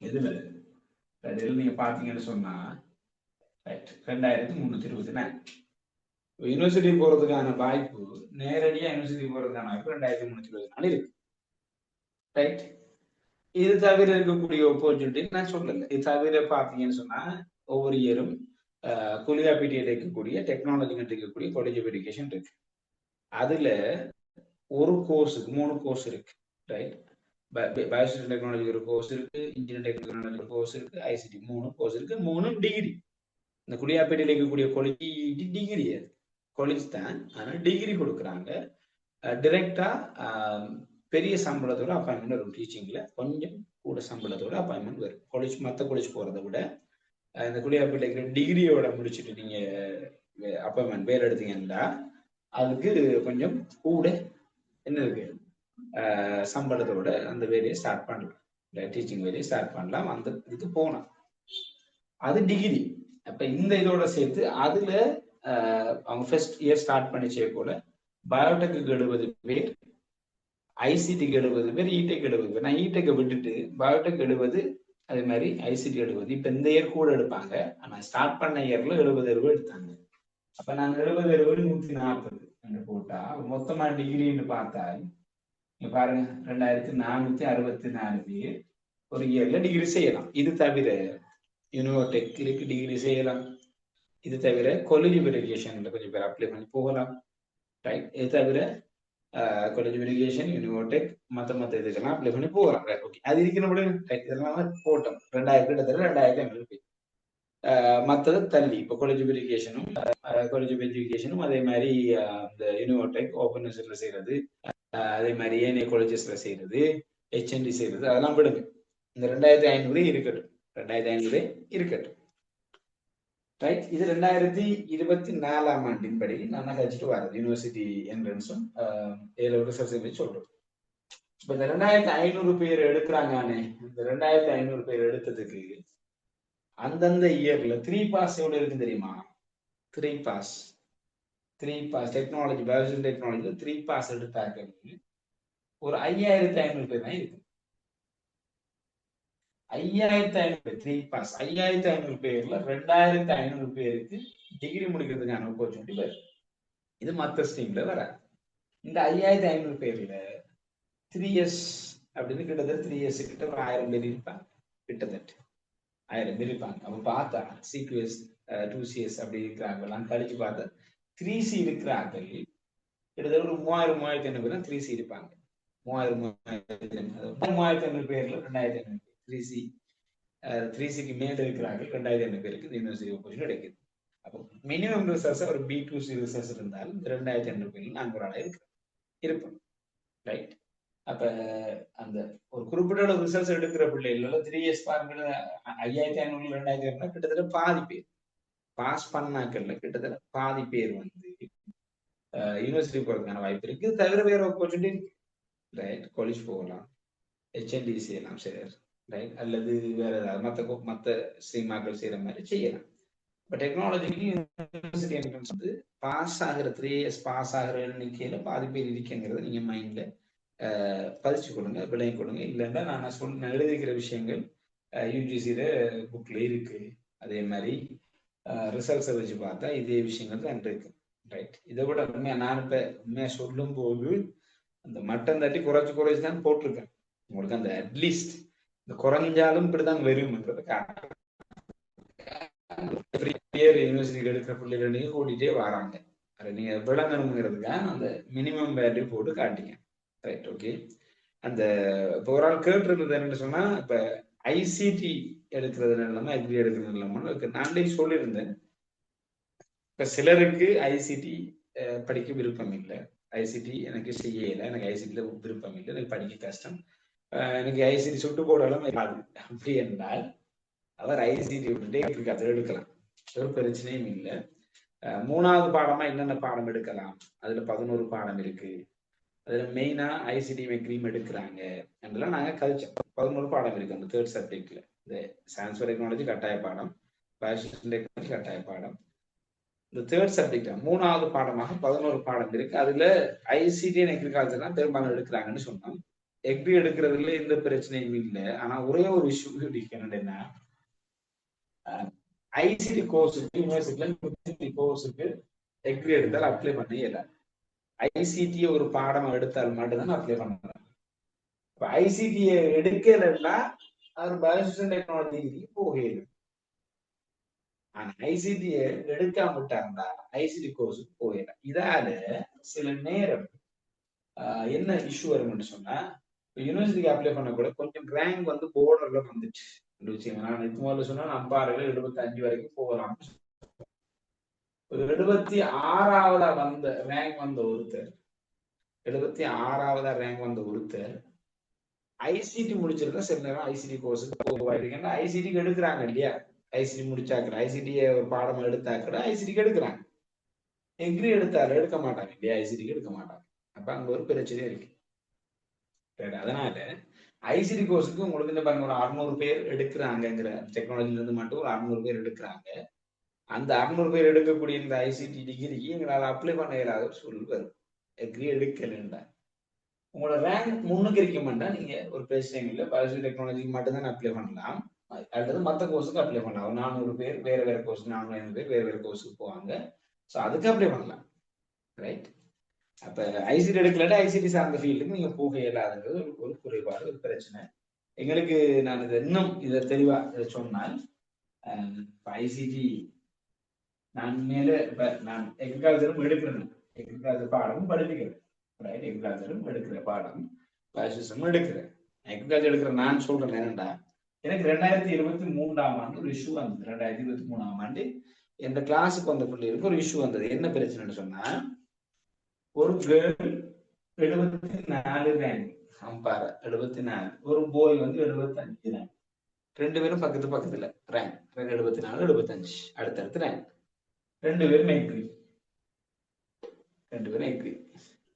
எதுல நீங்க பாத்தீங்கன்னு சொன்னா 2324 யூனிவர்சிட்டி போறதுக்கான வாய்ப்பு, நேரடியா யூனிவர்சிட்டி போறதுக்கான வாய்ப்பு 2324 இருக்கு. ரைட். இது தவிர இருக்கக்கூடிய ஆப்பர்ச்சுனிட்டி நான் சொல்லல. இது தவிர பாத்தீங்கன்னு சொன்னா ஒவ்வொரு இயரும் குலியாபிட்டியில் இருக்கக்கூடிய டெக்னாலஜி இருக்கக்கூடிய காலேஜ் ஆஃப் எஜுகேஷன் இருக்கு. அதுல ஒரு கோர்ஸுக்கு 3 கோர்ஸ் இருக்கு. ரைட். பயோசிஸ்டம் டெக்னாலஜி ஒரு கோர்ஸ் இருக்கு, இன்ஜினியரிங் டெக்னாலஜி ஒரு கோர்ஸ் இருக்கு, ஐசிடி 3 கோர்ஸ் இருக்கு. 3 டிகிரி. இந்த குடியாப்பேட்டையில் இருக்கக்கூடிய காலேஜ் டிகிரி காலேஜ் தான், ஆனா டிகிரி கொடுக்குறாங்க. டிரெக்டா பெரிய சம்பளத்தோட அப்பாயின்மெண்ட் வரும். டீச்சிங்ல கொஞ்சம் கூட சம்பளத்தோட அப்பாயின்மெண்ட் வரும். காலேஜ் மற்ற காலேஜ் போறதை விட இந்த குடியாப்பேட்டைக்கு டிகிரியோட முடிச்சுட்டு நீங்க அப்பாயின்மெண்ட் பேர் எடுத்தீங்கன்னா அதுக்கு கொஞ்சம் கூட என்ன இருக்கு சம்பளத்தோட அந்த வேலையை ஸ்டார்ட் பண்ணலாம். டீச்சிங் வேலையை ஸ்டார்ட் பண்ணலாம். அந்த இதுக்கு போகலாம். அது டிகிரி. அப்ப இந்த இதோட சேர்த்து அதுல அவங்க ஃபர்ஸ்ட் இயர் ஸ்டார்ட் பண்ணிச்சே கூட பயோடெக்கு 70 பேர், ஐசிடிக்கு 70 பேர், இடெக் 70 பேர். நான் இடெக்கை விட்டுட்டு பயோடெக் 70, அதே மாதிரி ஐசிடி 70. இப்ப இந்த இயர் கூட எடுப்பாங்க. ஆனா ஸ்டார்ட் பண்ண இயர்ல 70 எடுத்தாங்க. அப்ப நான் 70 140 போட்டா மொத்தமா டிகிரின்னு பார்த்தா நீங்க பாருங்க 2464 பேர் ஒரு இயர்ல டிகிரி செய்யலாம். இது தவிர யூனிவர்டெக்லுக்கு டிகிரி செய்யலாம். இது தவிர காலேஜ் ஆஃப் எஜுகேஷன்ல கொஞ்சம் பேர் அப்ளை பண்ணி போகலாம். ரைட். இது தவிர காலேஜ் ஆஃப் எஜுகேஷன், யூனிவர்டெக் மற்ற இதுக்கெல்லாம் அப்ளை பண்ணி போகலாம். ஓகே. அது இருக்கிற இதெல்லாம் போட்டோம். 2000 கிட்டத்தட்ட 2500 பேர். மற்றது தள்ளி இப்போ காலேஜ் ஆஃப் எஜுகேஷனும் அதே மாதிரி இந்த யூனிவர்டெக் ஓப்பன் யூனிவர்சிட்டியில செய்யறது, அதே மாதிரி ஏனைய காலேஜஸ்ல செய்யறது, ஹெச்என்டி செய்யறது, அதெல்லாம் விடுங்க. இந்த 2500 இருக்கட்டும். 2500 இருக்கட்டும். ரைட். இது 2024ஆம் ஆண்டின் படி நான் கழிச்சுட்டு வரது யூனிவர்சிட்டி என்ட்ரன்ஸும் ரிசல்ட்ஸும் சொல்றோம். இப்ப இந்த 2500 பேர் எடுக்கிறாங்க. இந்த 2500 பேர் எடுத்ததுக்கு அந்தந்த இயர்ல 3 பாஸ் எவ்வளவு இருக்கு தெரியுமா? 3 பாஸ் டெக்னாலஜி, பயோசிஸ்டம் டெக்னாலஜில 3 பாஸ் எடுத்தாங்க ஒரு 5500 பேர் தான் இருக்கு. 5500 3 பாஸ் 5500 பேர்ல 2500 பேருக்கு டிகிரி முடிக்கிறதுக்கான ஆப்பர்ச்சுனிட்டி வருது. இது மற்ற ஸ்ட்ரீம்ல வராது. இந்த 5500 பேர்ல 3 இயர்ஸ் அப்படின்னு கிட்டத்தட்ட 3 இயர்ஸ் கிட்ட ஒரு 1000 பேர் இருப்பாங்க. கிட்டத்தட்ட 1000 பேர் இருப்பாங்க. அப்ப பார்த்தா சிக்யூஎஸ் 2CS அப்படி இருக்கிறாங்கலாம் கழிச்சு பார்த்தா 3C இருக்கிறார்கள் கிட்டத்தட்ட ஒரு 3000-3500 பேர் தான் 3C இருப்பாங்க. 3500 பேர்ல 2500 3Cக்கு மேல இருக்கிறார்கள் 2500 பேருக்கு இந்த யூனிவர்சிட்டி ஆப்பர்ச்சுனிட்டி கிடைக்குது. அப்போ மினிமம் ரிசர்ச் ஒரு B2C ரிசர்ச் இருந்தாலும் இந்த 2500 பேர்ல நாங்கள் ஒரு ஆளாக இருப்போம். ரைட். அப்ப அந்த ஒரு குறிப்பிட்ட அளவு ரிசர்ச் எடுக்கிற பிள்ளைகள 3 இயர்ஸ் பார்க்கல 5500 2000 கிட்டத்தட்ட பாதி பேர் பாஸ் பண்ணாக்கல்ல கிட்டத்தட்ட பாதி பேர் வந்து யூனிவர்சிட்டி போறதுக்கான வாய்ப்பு இருக்கு. தவிர வேற ஆப்பர்ச்சுனிட்டி இருக்கு. ரைட். காலேஜ் போகலாம், ஹெச்என்டி செய்யலாம், சரி. ரைட். அல்லது வேற ஏதாவது மற்ற ஸ்ட்ரீமாக்கள் செய்யற மாதிரி செய்யலாம். இப்போ டெக்னாலஜிக்கு யூனிவர்சிட்டி என்ட்ரன்ஸ் வந்து பாஸ் ஆகிற 3 இயர்ஸ் பாஸ் ஆகிற எண்ணிக்கையில பாதி பேர் இருக்குங்கிறத நீங்க மைண்ட்ல பதிச்சு கொடுங்க, விளங்கி கொடுங்க. இல்லைன்னா நான் எழுதிக்கிற விஷயங்கள் யூஜிசியில புக்ல இருக்கு. அதே மாதிரி ரிசல்ட்ஸை வச்சு பார்த்தா இதே விஷயங்கள் தான் இருக்கு. ரைட். இதை விட உண்மையா நான் இப்ப உண்மையா சொல்லும் போது அந்த மட்டம் தட்டி குறைச்சு தான் போட்டிருக்கேன். உங்களுக்கு அந்த அட்லீஸ்ட் இந்த குறைஞ்சாலும் இப்படிதான் வரும்ன்றது காரணம். யூனிவர்சிட்டிக்கு எடுக்கிற பிள்ளைகள் நீங்க கூட்டிகிட்டே வராங்க. அதை நீங்க விளங்கணுங்கிறதுக்காக அந்த மினிமம் வேல்யூ போட்டு காட்டிங்க. Right, okay. அந்த இப்போ ஒரு ஆள் கேட்டுருந்தது என்னன்னு சொன்னா, இப்ப ஐசிடி எடுக்கிறது இல்லாம அக்ரி எடுக்கிறது இல்லாம நானே சொல்லியிருந்தேன். இப்ப சிலருக்கு ஐசிடி படிக்க விருப்பம் இல்லை, ஐசிடி எனக்கு செய்யல, எனக்கு ஐசிடில விருப்பம் இல்லை, எனக்கு படிக்க கஷ்டம், எனக்கு ஐசிடி சுட்டு போடலாம் அப்படி என்றால் அவர் ஐசிடி விட்டுட்டே அதை எடுக்கலாம், ஒரு பிரச்சனையும் இல்லை. மூணாவது பாடமா என்னென்ன பாடம் எடுக்கலாம், அதுல 11 பாடம் இருக்கு. அதுல மெயினா ஐசிடி மெக்ரீம் எடுக்கிறாங்க என்றெல்லாம் நாங்க கழிச்சோம். 11 பாடம் இருக்கு அந்த தேர்ட் சப்ஜெக்ட்ல. இந்த சயின்ஸ் டெக்னாலஜி கட்டாய பாடம், டெக்னாலஜி கட்டாய பாடம். இந்த தேர்ட் சப்ஜெக்ட் மூணாவது பாடமாக 11 பாடம் இருக்கு. அதுல ஐசிடி அக்ரிகல்ச்சர் தான் பெரும்பாலும் எடுக்கிறாங்கன்னு சொன்னோம். எக்ரி எடுக்கிறதுல எந்த பிரச்சனையும் இல்லை. ஆனா ஒரே ஒரு இஷ்யூ என்னன்னா, ஐசிடி கோர்ஸுக்கு யூனிவர்சிட்டியில கோர்ஸுக்கு எக்ரி எடுத்தால் அப்ளை பண்ண இயலாது. ஐசிடி ஒரு பாடம் எடுத்தால் மட்டும்தான் அப்ளை பண்ணலாம். இப்ப ஐசிடியை எடுக்கலன்னா அவர் பயோசிஸ்டம் டெக்னாலஜி போகல. ஆனா ஐசிடியை எடுக்காம விட்டாருந்தா ஐசிடி கோர்ஸுக்கு போயிடலாம். இதால சில நேரம் என்ன இஷ்யூ வரும்னு சொன்னா, யூனிவர்சிட்டிக்கு அப்ளை பண்ண கூட கொஞ்சம் ரேங்க் வந்து போர்டர்ல வந்துச்சு. நான் இது முதல்ல சொன்னா நம்பாறுல 75 வரைக்கும் போகலாம். 76ஆவதா வந்த ரேங்க் வந்த ஒருத்தர் 76ஆவதா ரேங்க் வந்த ஒருத்தர் ஐசிடி முடிச்சிருந்தா சில நேரம் ஐசிடி கோர்ஸுக்கு போவாயிருக்கேன். ஐசிடிக்கு எடுக்கிறாங்க இல்லையா, ஐசிடி முடிச்சாக்கிற ஐசிடியை ஒரு பாடம் எடுத்தாக்கிற ஐசிடிக்கு எடுக்கிறாங்க. எக்ரி எடுத்தாலும் எடுக்க மாட்டாங்க இல்லையா, ஐசிடிக்கு எடுக்க மாட்டாங்க. அப்ப அங்க ஒரு பிரச்சனை இருக்கு. அதனால ஐசிடி கோர்ஸுக்கு உங்களுக்கு இந்த பாருங்க ஒரு 600 பேர் எடுக்கிறாங்கிற டெக்னாலஜில இருந்து மட்டும் ஒரு 600 பேர் எடுக்கிறாங்க. அந்த 600 பேர் எடுக்கக்கூடிய இந்த ஐசிடி டிகிரிக்கு எங்களால் அப்ளை பண்ண இயலாத ஒரு சூழல் வரும். எக்ரி எடுக்கலண்டா உங்களோட ரேங்க் முன்னுக்கு இருக்க மாட்டா நீங்க ஒரு பிரச்சனை இல்லை, பயோசிஸ்டம் டெக்னாலஜிக்கு மட்டும்தான் அப்ளை பண்ணலாம், அல்லது மற்ற கோர்ஸுக்கு அப்ளை பண்ணலாம். ஒரு 400 பேர் வேற வேற கோர்ஸ், 450 பேர் வேற வேற கோர்ஸுக்கு போவாங்க. ஸோ அதுக்கு அப்ளை பண்ணலாம். ரைட். அப்ப ஐசிடி எடுக்கலன்னா ஐசிடி சார்ந்த ஃபீல்டுக்கு நீங்க போக இயலாதுங்கிறது ஒரு குறைபாடு, ஒரு பிரச்சனை எங்களுக்கு. நான் இதை இன்னும் இதை தெளிவா சொன்னால், ஐசிடி நான் மேல இப்ப நான் எக்ரிகல்ச்சரும் எடுக்கிறேன், எக்ரிகல்ச்சர் பாடமும் படிக்கிறேன். ரைட், எக்ரிகல்ச்சரும் எடுக்கிற பாடம், பயோசிஸ்டமும் எடுக்கிறேன். எக்ரிகல்ச்சர் எடுக்கிற நான் சொல்றேன் என்னண்டா, எனக்கு 2023ஆம் ஆண்டு ஒரு இஷ்யூ வந்தது. 2023ஆம் ஆண்டு எந்த கிளாஸுக்கு வந்த பிள்ளைகளுக்கு ஒரு இஷ்யூ வந்தது. என்ன பிரச்சனைன்னு சொன்னா, ஒரு கேர்ள் 74 ரேங்க், அம்பார 74, ஒரு போய் வந்து 75 ரேங்க். 2 பேரும் பக்கத்துல ரேங்க் 74 75 அடுத்தடுத்து ரேங்க். 2 பேரும் எக்ரி, 2 பேரும் எக்ரி,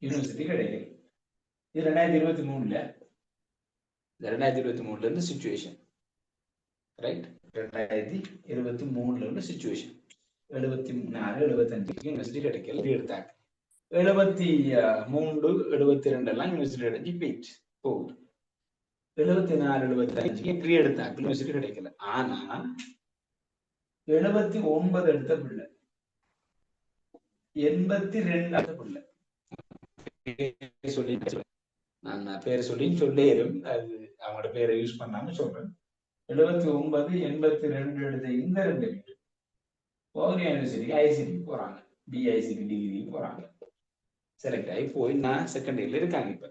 யூனிவர்சிட்டி கிடையாது. இது 2023ல, 2023ல இருந்து சிச்சுவேஷன். ரைட், 2023ல இருந்து சிச்சுவேஷன். 74 75 யூனிவர்சிட்டி கிடைக்கல, எடுத்தாங்க. 73 72 எல்லாம் யூனிவர்சிட்டி அடைஞ்சு போயிட்டு போகுது. 74 75 எக்ரி எடுத்தாங்க, யூனிவர்சிட்டி கிடைக்கல. ஆனா 79 எடுத்த பிள்ளை, 82 அடுத்த பிள்ளை, சொல்லி நான் பேரை சொல்லி சொல்லிடும், அது அவங்களோட பேரை யூஸ் பண்ணாம சொல்றேன். 79 82 எடுத்த இந்த 2 பேர் ஓவரி யூனிவர்சிட்டிக்கு ஐசிடி போறாங்க, பிஐசிடி டிகிரி போறாங்க, செலக்ட் ஆகி போய் நான் செகண்ட் இயர்ல இருக்காங்க. இப்ப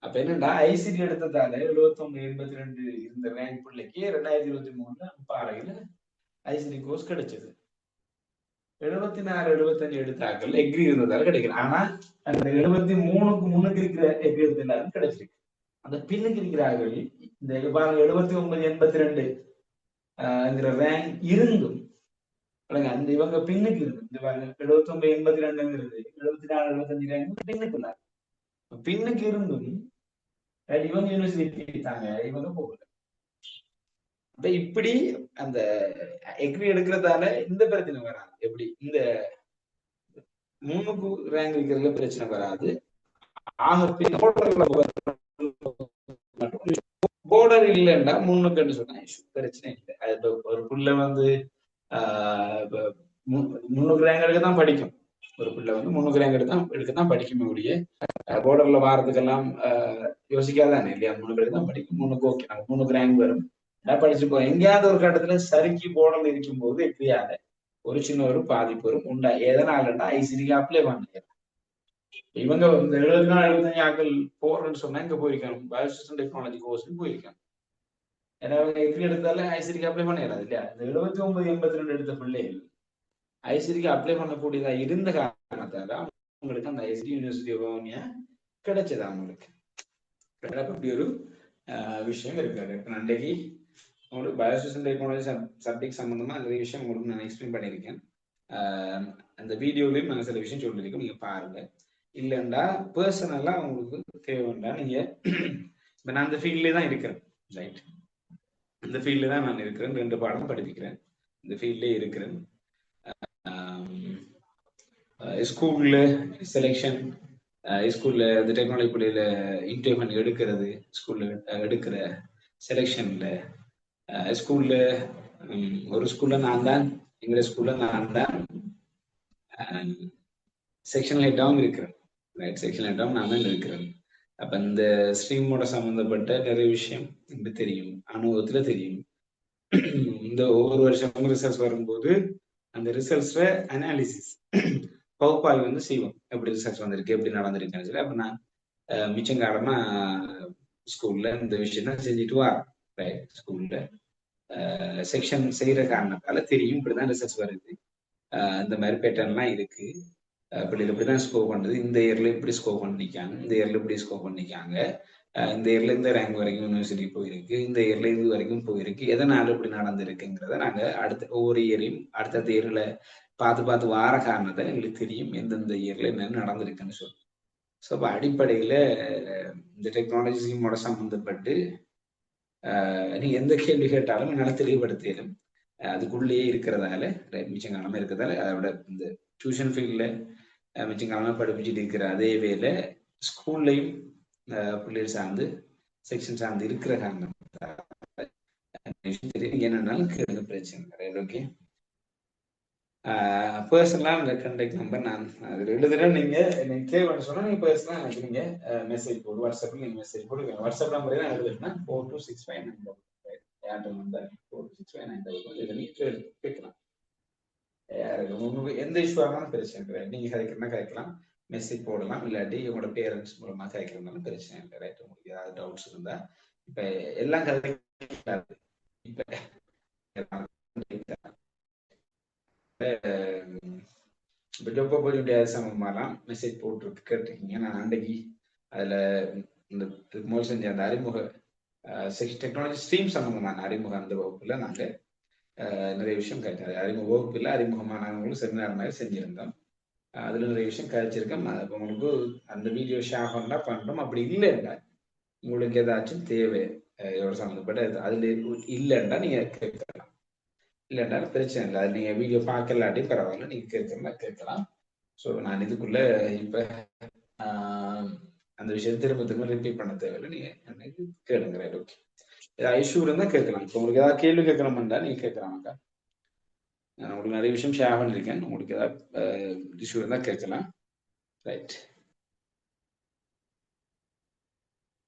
அப்ப என்னடா ஐசிடி எடுத்ததால 79 82 இருந்த ரேங்க் பிள்ளைக்கு 2023 பாறையில ஐசிடி கோர்ஸ் கிடைச்சது. 74 75 எடுத்தாக்கள் எக்ரி இருந்ததால கிடைக்கல. ஆனா அந்த 73க்கு முன்னுக்கு இருக்கிற எக்ரி எடுத்தாலும் கிடைச்சிருக்கு. அந்த பின்னுக்கு இருக்கிறார்கள் இந்த 79 82 ரேங்க் இருந்தும் அந்த இவங்க பின்னுக்கு இருக்கு. இந்த 79 82ங்கிறது 74 75 ரேங்க் பின்னுக்கு பின்னுக்கு இருந்தும் இவங்க யூனிவர்சிட்டி எடுத்தாங்க, இவங்க போகல. அப்ப இப்படி அந்த எக்ரி எடுக்கிறதால இந்த பிரச்சனை வராது. எப்படி இந்த 3க்கு ரேங்க் இருக்கிறதுல பிரச்சனை வராது. போர்டர் இல்லைன்னா 3க்கு சொன்னா பிரச்சனை இல்லை. அது ஒரு பிள்ளை வந்து 300 ரேங்க் எடுக்கத்தான் படிக்கும். ஒரு பிள்ளை வந்து 300 ரேங்க் எடுக்கத்தான் படிக்குமே ஒழிய போர்டர்ல வாரத்துக்கெல்லாம் யோசிக்காதானே இல்லையா? 3 பேருக்கு தான் படிக்கும், 3க்கு ஓகே, நம்ம 3க்கு ரேங்க் வரும், படிச்சுப்போம். எங்கேயாவது ஒரு கட்டத்துல சறுக்கி போடல் இருக்கும்போது எப்படியாத ஒரு சின்ன ஒரு பாதிப்பு வரும் உண்டா. எதனாலன்னா ஐசிடிக்கு அப்ளை பண்ண இவங்க இந்த 74 ஆக்கள் போறேன்னு சொன்னா இங்க போயிருக்காங்க, பயோசிஸ்டம் டெக்னாலஜி கோர்ஸ் போயிருக்காங்க. ஏன்னா அவங்க எப்படி எடுத்தாலும் ஐசிடிக்கு அப்ளை பண்ணிடாது இல்லையா? இந்த 79 82 எடுத்த பிள்ளைகள் ஐசிடிக்கு அப்ளை பண்ணக்கூடியதா இருந்த காரணத்தால அவங்களுக்கு அந்த ஐசிடி யூனிவர்சிட்டி ஆஃப் வவுனியா கிடைச்சது அவங்களுக்கு. அப்படி ஒரு விஷயம் இருக்காது. இப்ப அன்றைக்கு உங்களுக்கு பயோசிஸ்டம் டெக்னாலஜி சப்ஜெக்ட் சம்பந்தமா நிறைய விஷயம் உங்களுக்கு நான் எக்ஸ்பிளைன் பண்ணியிருக்கேன். அந்த வீடியோலையும் நான் சில விஷயம் சொல்லியிருக்கேன், நீங்க பாருங்க. இல்லைண்டா பர்சனலா உங்களுக்கு தேவைண்டா நீங்க இப்ப நான் அந்த ஃபீல்ட்லேயே தான் இருக்கிறேன், ரைட்? இந்த ஃபீல்ட்ல தான் நான் இருக்கிறேன், 2 பாடம் படிப்பிக்கிறேன், இந்த ஃபீல்ட்லேயே இருக்கிறேன். ஸ்கூல்ல செலெக்ஷன், ஸ்கூல்ல இந்த டெக்னாலஜி பள்ளியில இன்டர்வியூ எடுக்கிறது, ஸ்கூல்ல எடுக்கிற செலெக்ஷன்ல, ஸ்கூல்ல ஒரு ஸ்கூல்ல நான் தான், எங்க ஸ்கூல்ல நான் தான் செக்ஷன் ஹெட்டாகவும் இருக்கிறேன், ரைட்? செக்ஷன் ஹெட்டாகவும் நான் தான் இருக்கிறேன். அப்ப இந்த ஸ்ட்ரீமோட சம்பந்தப்பட்ட நிறைய விஷயம் எனக்கு தெரியும், அனுபவத்துல தெரியும். இந்த ஒவ்வொரு வருஷமும் ரிசல்ட்ஸ் வரும்போது அந்த ரிசல்ட்ஸ்ல அனாலிசிஸ் பகுப்பாய்வு வந்து செய்வோம், எப்படி ரிசல்ட்ஸ் வந்திருக்கு, எப்படி நடந்திருக்குன்னு சொல்லி. அப்ப நான் மிச்சம் காலமா ஸ்கூல்ல இந்த விஷயம் தான் செஞ்சுட்டு வரேன், ரைட்? ஸ்கூல்ல செக்ஷன் செய்யற காரணத்தால தெரியும் இப்படிதான் ரிசல்ட்ஸ் வருது, இந்த மாதிரி பேட்டர்ன்லாம் இருக்கு, பிள்ளைகள் இப்படிதான் ஸ்கோர் பண்றது, இந்த இயர்ல இப்படி ஸ்கோர் பண்ணிக்காங்க, இந்த இயர்ல இப்படி ஸ்கோர் பண்ணிக்காங்க, இந்த இயர்ல இந்த ரேங்க் வரைக்கும் யூனிவர்சிட்டி போயிருக்கு, இந்த இயர்ல இது வரைக்கும் போயிருக்கு, எதனால இப்படி நடந்திருக்குங்கிறத நாங்க அடுத்த ஒவ்வொரு இயரையும் அடுத்தடுத்த இயர்ல பார்த்து வார காரணத்தை எங்களுக்கு தெரியும், எந்தெந்த இயர்ல என்னென்ன நடந்திருக்குன்னு சொல்லி. ஸோ அப்போ அடிப்படையில இந்த டெக்னாலஜி ஸ்கீமோட சம்பந்தப்பட்டு நீங்க எந்த கேள்வி கேட்டாலும் என்னால் தெளிவுபடுத்திடும், அதுக்குள்ளேயே இருக்கிறதால, மிச்சம் காலமா இருக்கிறதால, அதை விட இந்த டியூஷன் ஃபீல்ட்ல மிச்சம் காலமா படிப்பிச்சுட்டு இருக்கிற அதே வேலை ஸ்கூல்லையும் பிள்ளைகள் சார்ந்து செக்ஷன் சார்ந்து இருக்கிற காரணம் என்னன்னாலும் கேளுங்க, பிரச்சனை கிடையாது. ஓகே, பர்சனலா இந்த கண்டெக்ட் நம்பர் நான் அது 2 தடவை நீங்க எனக்கு தேவைன்னு சொன்னா நீங்க பர்சனலா எனக்கு நீங்க மெசேஜ் போடு, வாட்ஸ்அப்ல நீங்க மெசேஜ் போடுங்க. வாட்ஸ்அப் நம்பரே நான் எழுதுனா 4265 ஏர்டெல் நம்பர் 4265 இதை நீங்க கேட்கலாம். உங்களுக்கு எந்த இஷ்யூ ஆனாலும் பிரச்சனை கிடையாது, நீங்க கதைக்கிறனா கதைக்கலாம், மெசேஜ் போடலாம், இல்லாட்டி உங்களோட பேரண்ட்ஸ் மூலமா கதைக்கிறதுனாலும் பிரச்சனை இல்லை, ரைட்? உங்களுக்கு ஏதாவது டவுட்ஸ் இருந்தா இப்ப எல்லாம் கதை இப்ப ஜொப்ப போய் சம்பந்தமாலாம் மெசேஜ் போட்டு கேட்டிருக்கீங்க. நான் அன்றைக்கு அதுல இந்த மோல் செஞ்ச அந்த அறிமுக டெக்னாலஜி ஸ்ட்ரீம் சம்பந்தமான அறிமுக அந்த வகுப்புல நாங்க நிறைய விஷயம் கேட்டேன். அறிமுக வகுப்புல அறிமுகமானவங்களும் செமினார் மாதிரி செஞ்சிருந்தோம், அதுல நிறைய விஷயம் கழிச்சிருக்கோம். அப்போ உங்களுக்கு அந்த வீடியோ ஷேர் பண்ணா பண்றோம், அப்படி இல்லைன்னா உங்களுக்கு ஏதாச்சும் தேவை இதோட சம்மந்தப்பட்ட அதுல இல்லைன்னா நீங்க கேட்கலாம், இல்லைன்னா பிரச்சனை இல்லை, அது நீங்க வீடியோ பார்க்கலாட்டி பரவாயில்ல, நீங்க கேட்கலாம். ஸோ நான் இதுக்குள்ள இப்ப அந்த விஷயம் திரும்ப ரிப்பீட் பண்ண தேவையில்லை, நீங்க எனக்கு கேளுங்க, ரைட்? ஓகே, ஏதாவது இஷ்யூ இருந்தா கேட்கலாம். இப்போ உங்களுக்கு ஏதாவது கேள்வி கேட்கணும்னா நீங்க கேட்கலாமாக்கா? நான் உங்களுக்கு நிறைய விஷயம் ஷேர் பண்ணிருக்கேன், உங்களுக்கு ஏதாவது இஷ்யூ இருந்தா கேட்கலாம், ரைட்?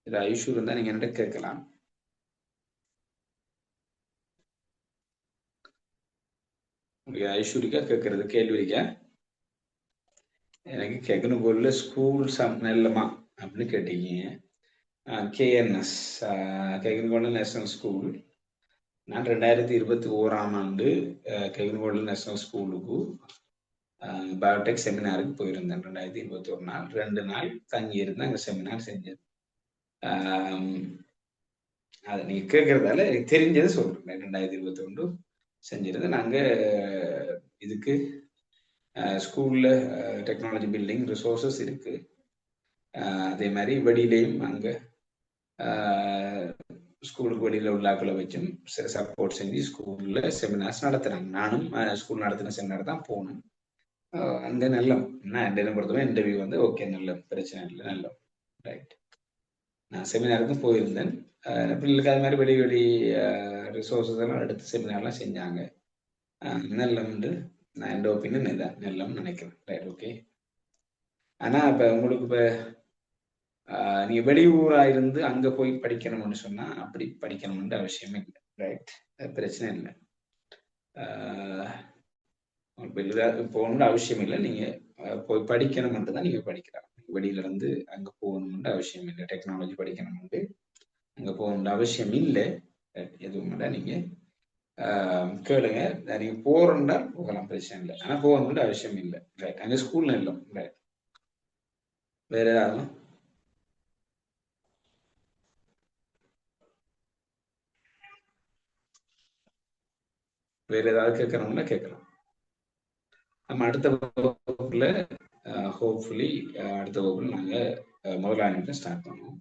ஏதாவது இஷ்யூ இருந்தா நீங்க என்கிட்ட கேட்கலாம். உங்களுக்கு இஷ்யூ இருக்கா, கேட்கறது கேள்வி இருக்கா? எனக்கு கேட்கணும் போல ஸ்கூல் நல்லமா அப்படின்னு கேட்டீங்க. கேஎன்எஸ் கேகன்கோண்டல் நேஷனல் ஸ்கூல். நான் 2021ஆம் ஆண்டு கேகன்கோண்டல் நேஷனல் ஸ்கூலுக்கு பயோடெக் செமினாருக்கு போயிருந்தேன். 2021 நாள் 2 நாள் தங்கி இருந்தேன், அங்கே செமினார் செஞ்சேன். அதை நீங்க கேட்கறதால எனக்கு தெரிஞ்சதை சொல்றேன். 2021 செஞ்சிருந்தேன். நாங்க இதுக்கு ஸ்கூல்ல டெக்னாலஜி பில்டிங் ரிசோர்சஸ் இருக்கு, அதே மாதிரி வெளியிலையும் அங்க ஸ்கூலுக்கு வெளியில உள்ள ஆக்களை வச்சும் சப்போர்ட் செஞ்சு ஸ்கூல்ல செமினார்ஸ் நடத்துறாங்க. நானும் ஸ்கூல் நடத்தின செமினார் தான் போனேன். அங்க நல்ல என்ன பொறுத்தவரை இன்டர்வியூ வந்து ஓகே, நல்ல பிரச்சனை இல்லை, நல்ல ரைட். நான் செமினாருக்கும் போயிருந்தேன், பிள்ளைகளுக்கு அது மாதிரி வெளி ரிசோர்ஸஸ் எல்லாம் எடுத்து செமினார்லாம் செஞ்சாங்க. நல்லம்னு நான் எந்த ஒப்பீனியன் இதான் நல்லம்னு நினைக்கிறேன், ரைட்? ஓகே. ஆனா இப்ப உங்களுக்கு இப்ப நீங்க வெளியூரா இருந்து அங்க போய் படிக்கணும்னு சொன்னா அப்படி படிக்கணும்னு அவசியமே இல்லை. ரைட், பிரச்சனை இல்லை. போகணும்னு அவசியம் இல்லை. நீங்க போய் படிக்கணும்னு தான் நீங்க படிக்கலாம். வெளியில இருந்து அங்க போகணும்னு அவசியம் இல்லை. டெக்னாலஜி படிக்கணும்னு அங்க போகணும்னு அவசியம் இல்லை. எதுவும் இல்லை. நீங்க கேளுங்க. நீங்க போறோம்னா போகலாம், பிரச்சனை இல்லை. ஆனா போகணும்னு அவசியம் இல்லை. ரைட், அங்க ஸ்கூல்ல இல்லை. ரைட், வேற ஏதாவது கேட்கணும்னா கேட்கலாம். நம்ம அடுத்த வகுப்புல ஹோப்ஃபுல்லி அடுத்த வகுப்புல நாங்க முதலாளிகிட்ட ஸ்டார்ட் பண்ணுவோம்.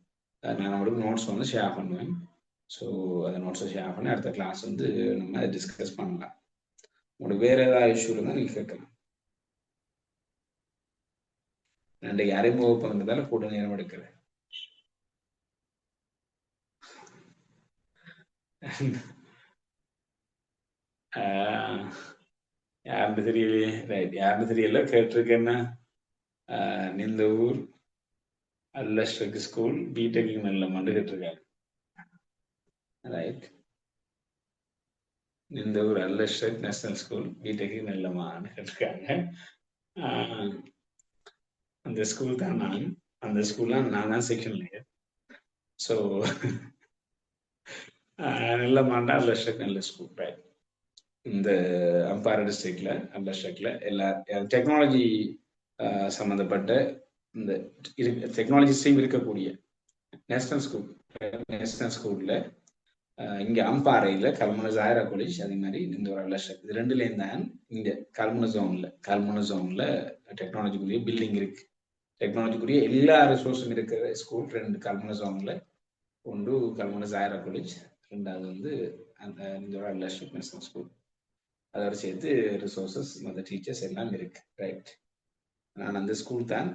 நான் உங்களுக்கு நோட்ஸ் வந்து ஷேர் பண்ணுவேன். ஸோ அந்த நோட்ஸை ஷேர் பண்ணி அடுத்த கிளாஸ் வந்து நம்ம அதை டிஸ்கஸ் பண்ணலாம். உங்களுக்கு வேற ஏதாவது இஷ்யூ இருந்தால் நீங்க கேட்கலாம். இன்றைக்கு அறிமுக பண்ணுறதால கூட நேரம் எடுக்கிறேன். யாருன்னு தெரியலையே. ரைட், யாருன்னு தெரியல. கேட்டிருக்கேன்னா இந்த ஊர் அல்லஸ்ட்ரக் ஸ்கூல் பிடெக் நல்ல மண்டு கேட்டிருக்காரு. ரைட், இந்த ஊர் அல்லஸ்ட்ரக் நேஷனல் ஸ்கூல் பிடெக் நல்லமான்னு கேட்டிருக்காங்க. அந்த ஸ்கூல் தான் நான். அந்த ஸ்கூல்ல நான் தான் செக்ஷன் லீடர். ஸோ நல்லமாண்டா அல்லஸ்ட்ரக் நல்ல ஸ்கூல். ரைட், இந்த அம்பாறை டிஸ்ட்ரிக்ட்ல அல்லஸ்ட்ரக்ல எல்லா டெக்னாலஜி சம்மந்தப்பட்ட இந்த டெக்னாலஜி ஸ்ட்ரீம் இருக்கக்கூடிய நேஷனல் ஸ்கூல்ல இங்க அம்பாறையில கல்முனை ஜாயிரா காலேஜ், அதே மாதிரி இந்த ஒரு அல்லஸ்ட்ரக், இது ரெண்டுலேயும் தான் இங்க கல்முனை ஜோன்ல டெக்னாலஜிக்குரிய பில்டிங் இருக்கு. டெக்னாலஜிக்குரிய எல்லா ரிசோர்ஸும் இருக்கிற ஸ்கூல் ரெண்டு கல்முனை ஜோன்ல. ஒன்று கல்முனை ஜாயிரா காலேஜ், ரெண்டாவது வந்து அந்த இந்த ஒரு அல்லஸ்ட்ரக் நேஷனல் ஸ்கூல். அதோட சேர்த்து ரிசோர்ஸஸ் மற்ற டீச்சர்ஸ் எல்லாம் இருக்கு. ரைட், நான் அந்த ஸ்கூல் தான்.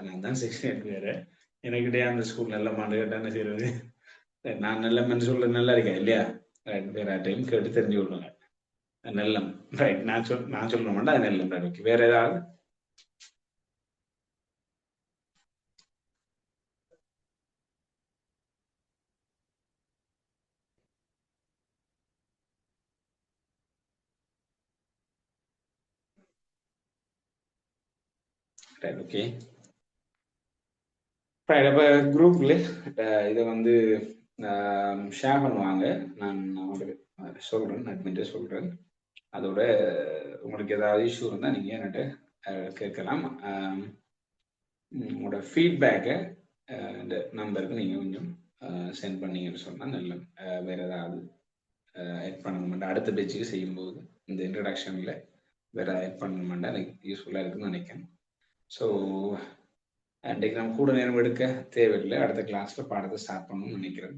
நான் தான் செக்ஷன் வேற. எனக்கிட்டே அந்த ஸ்கூல் நல்ல மாண்டு என்ன செய்யறது. நான் நல்ல சொல்ல நல்லா இருக்கேன் இல்லையா? ரைட், வேற டைம் கேட்டு தெரிஞ்சு கொள்ளுங்க. நல்லம். ரைட், நான் சொல்ல மாட்டேன். அது நல்லம். ரைட், வேற ஏதாவது? Right, okay. ரைட், அப்போ குரூப்ல இதை வந்து ஷேர் பண்ணுவாங்க. நான் உங்களுக்கு சொல்றேன், அட்மிட்டே சொல்றேன். அதோட உங்களுக்கு ஏதாவது இஷ்யூ இருந்தால் நீங்க என்கிட்ட கேட்கலாம். உங்களோட ஃபீட்பேக்கை இந்த நம்பருக்கு நீங்கள் கொஞ்சம் சென்ட் பண்ணீங்கன்னு சொன்னால் நல்ல. வேறு ஏதாவது ஆட் பண்ண மாட்டேன் அடுத்த பேச்சுக்கு செய்யும்போது இந்த இன்ட்ரடக்ஷனில் வேறு ஆட் பண்ண மாட்டேன். எனக்கு யூஸ்ஃபுல்லாக இருக்குன்னு நினைக்கிறேன். ஸோ அன்றைக்கு நம்ம கூட நேரம் எடுக்க தேவையில்லை. அடுத்த கிளாஸில் பாடத்தை ஸ்டார்ட் பண்ணணும்னு நினைக்கிறேன்.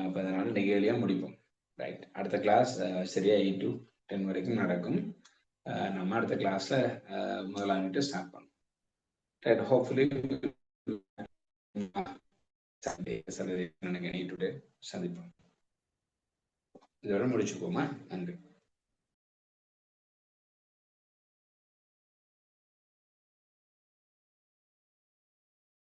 இப்போ அதனால் இன்றைக்கி ஏழியாக முடிப்போம். ரைட், அடுத்த கிளாஸ் சரியாக 8 to 10 வரைக்கும் நடக்கும். நம்ம அடுத்த கிளாஸில் முதலாமிட்டு ஸ்டார்ட் பண்ணோம். ரைட், ஹோப்ஃபுல்லி சந்திப்போம். இதோட முடிச்சுப்போமா? நன்றி.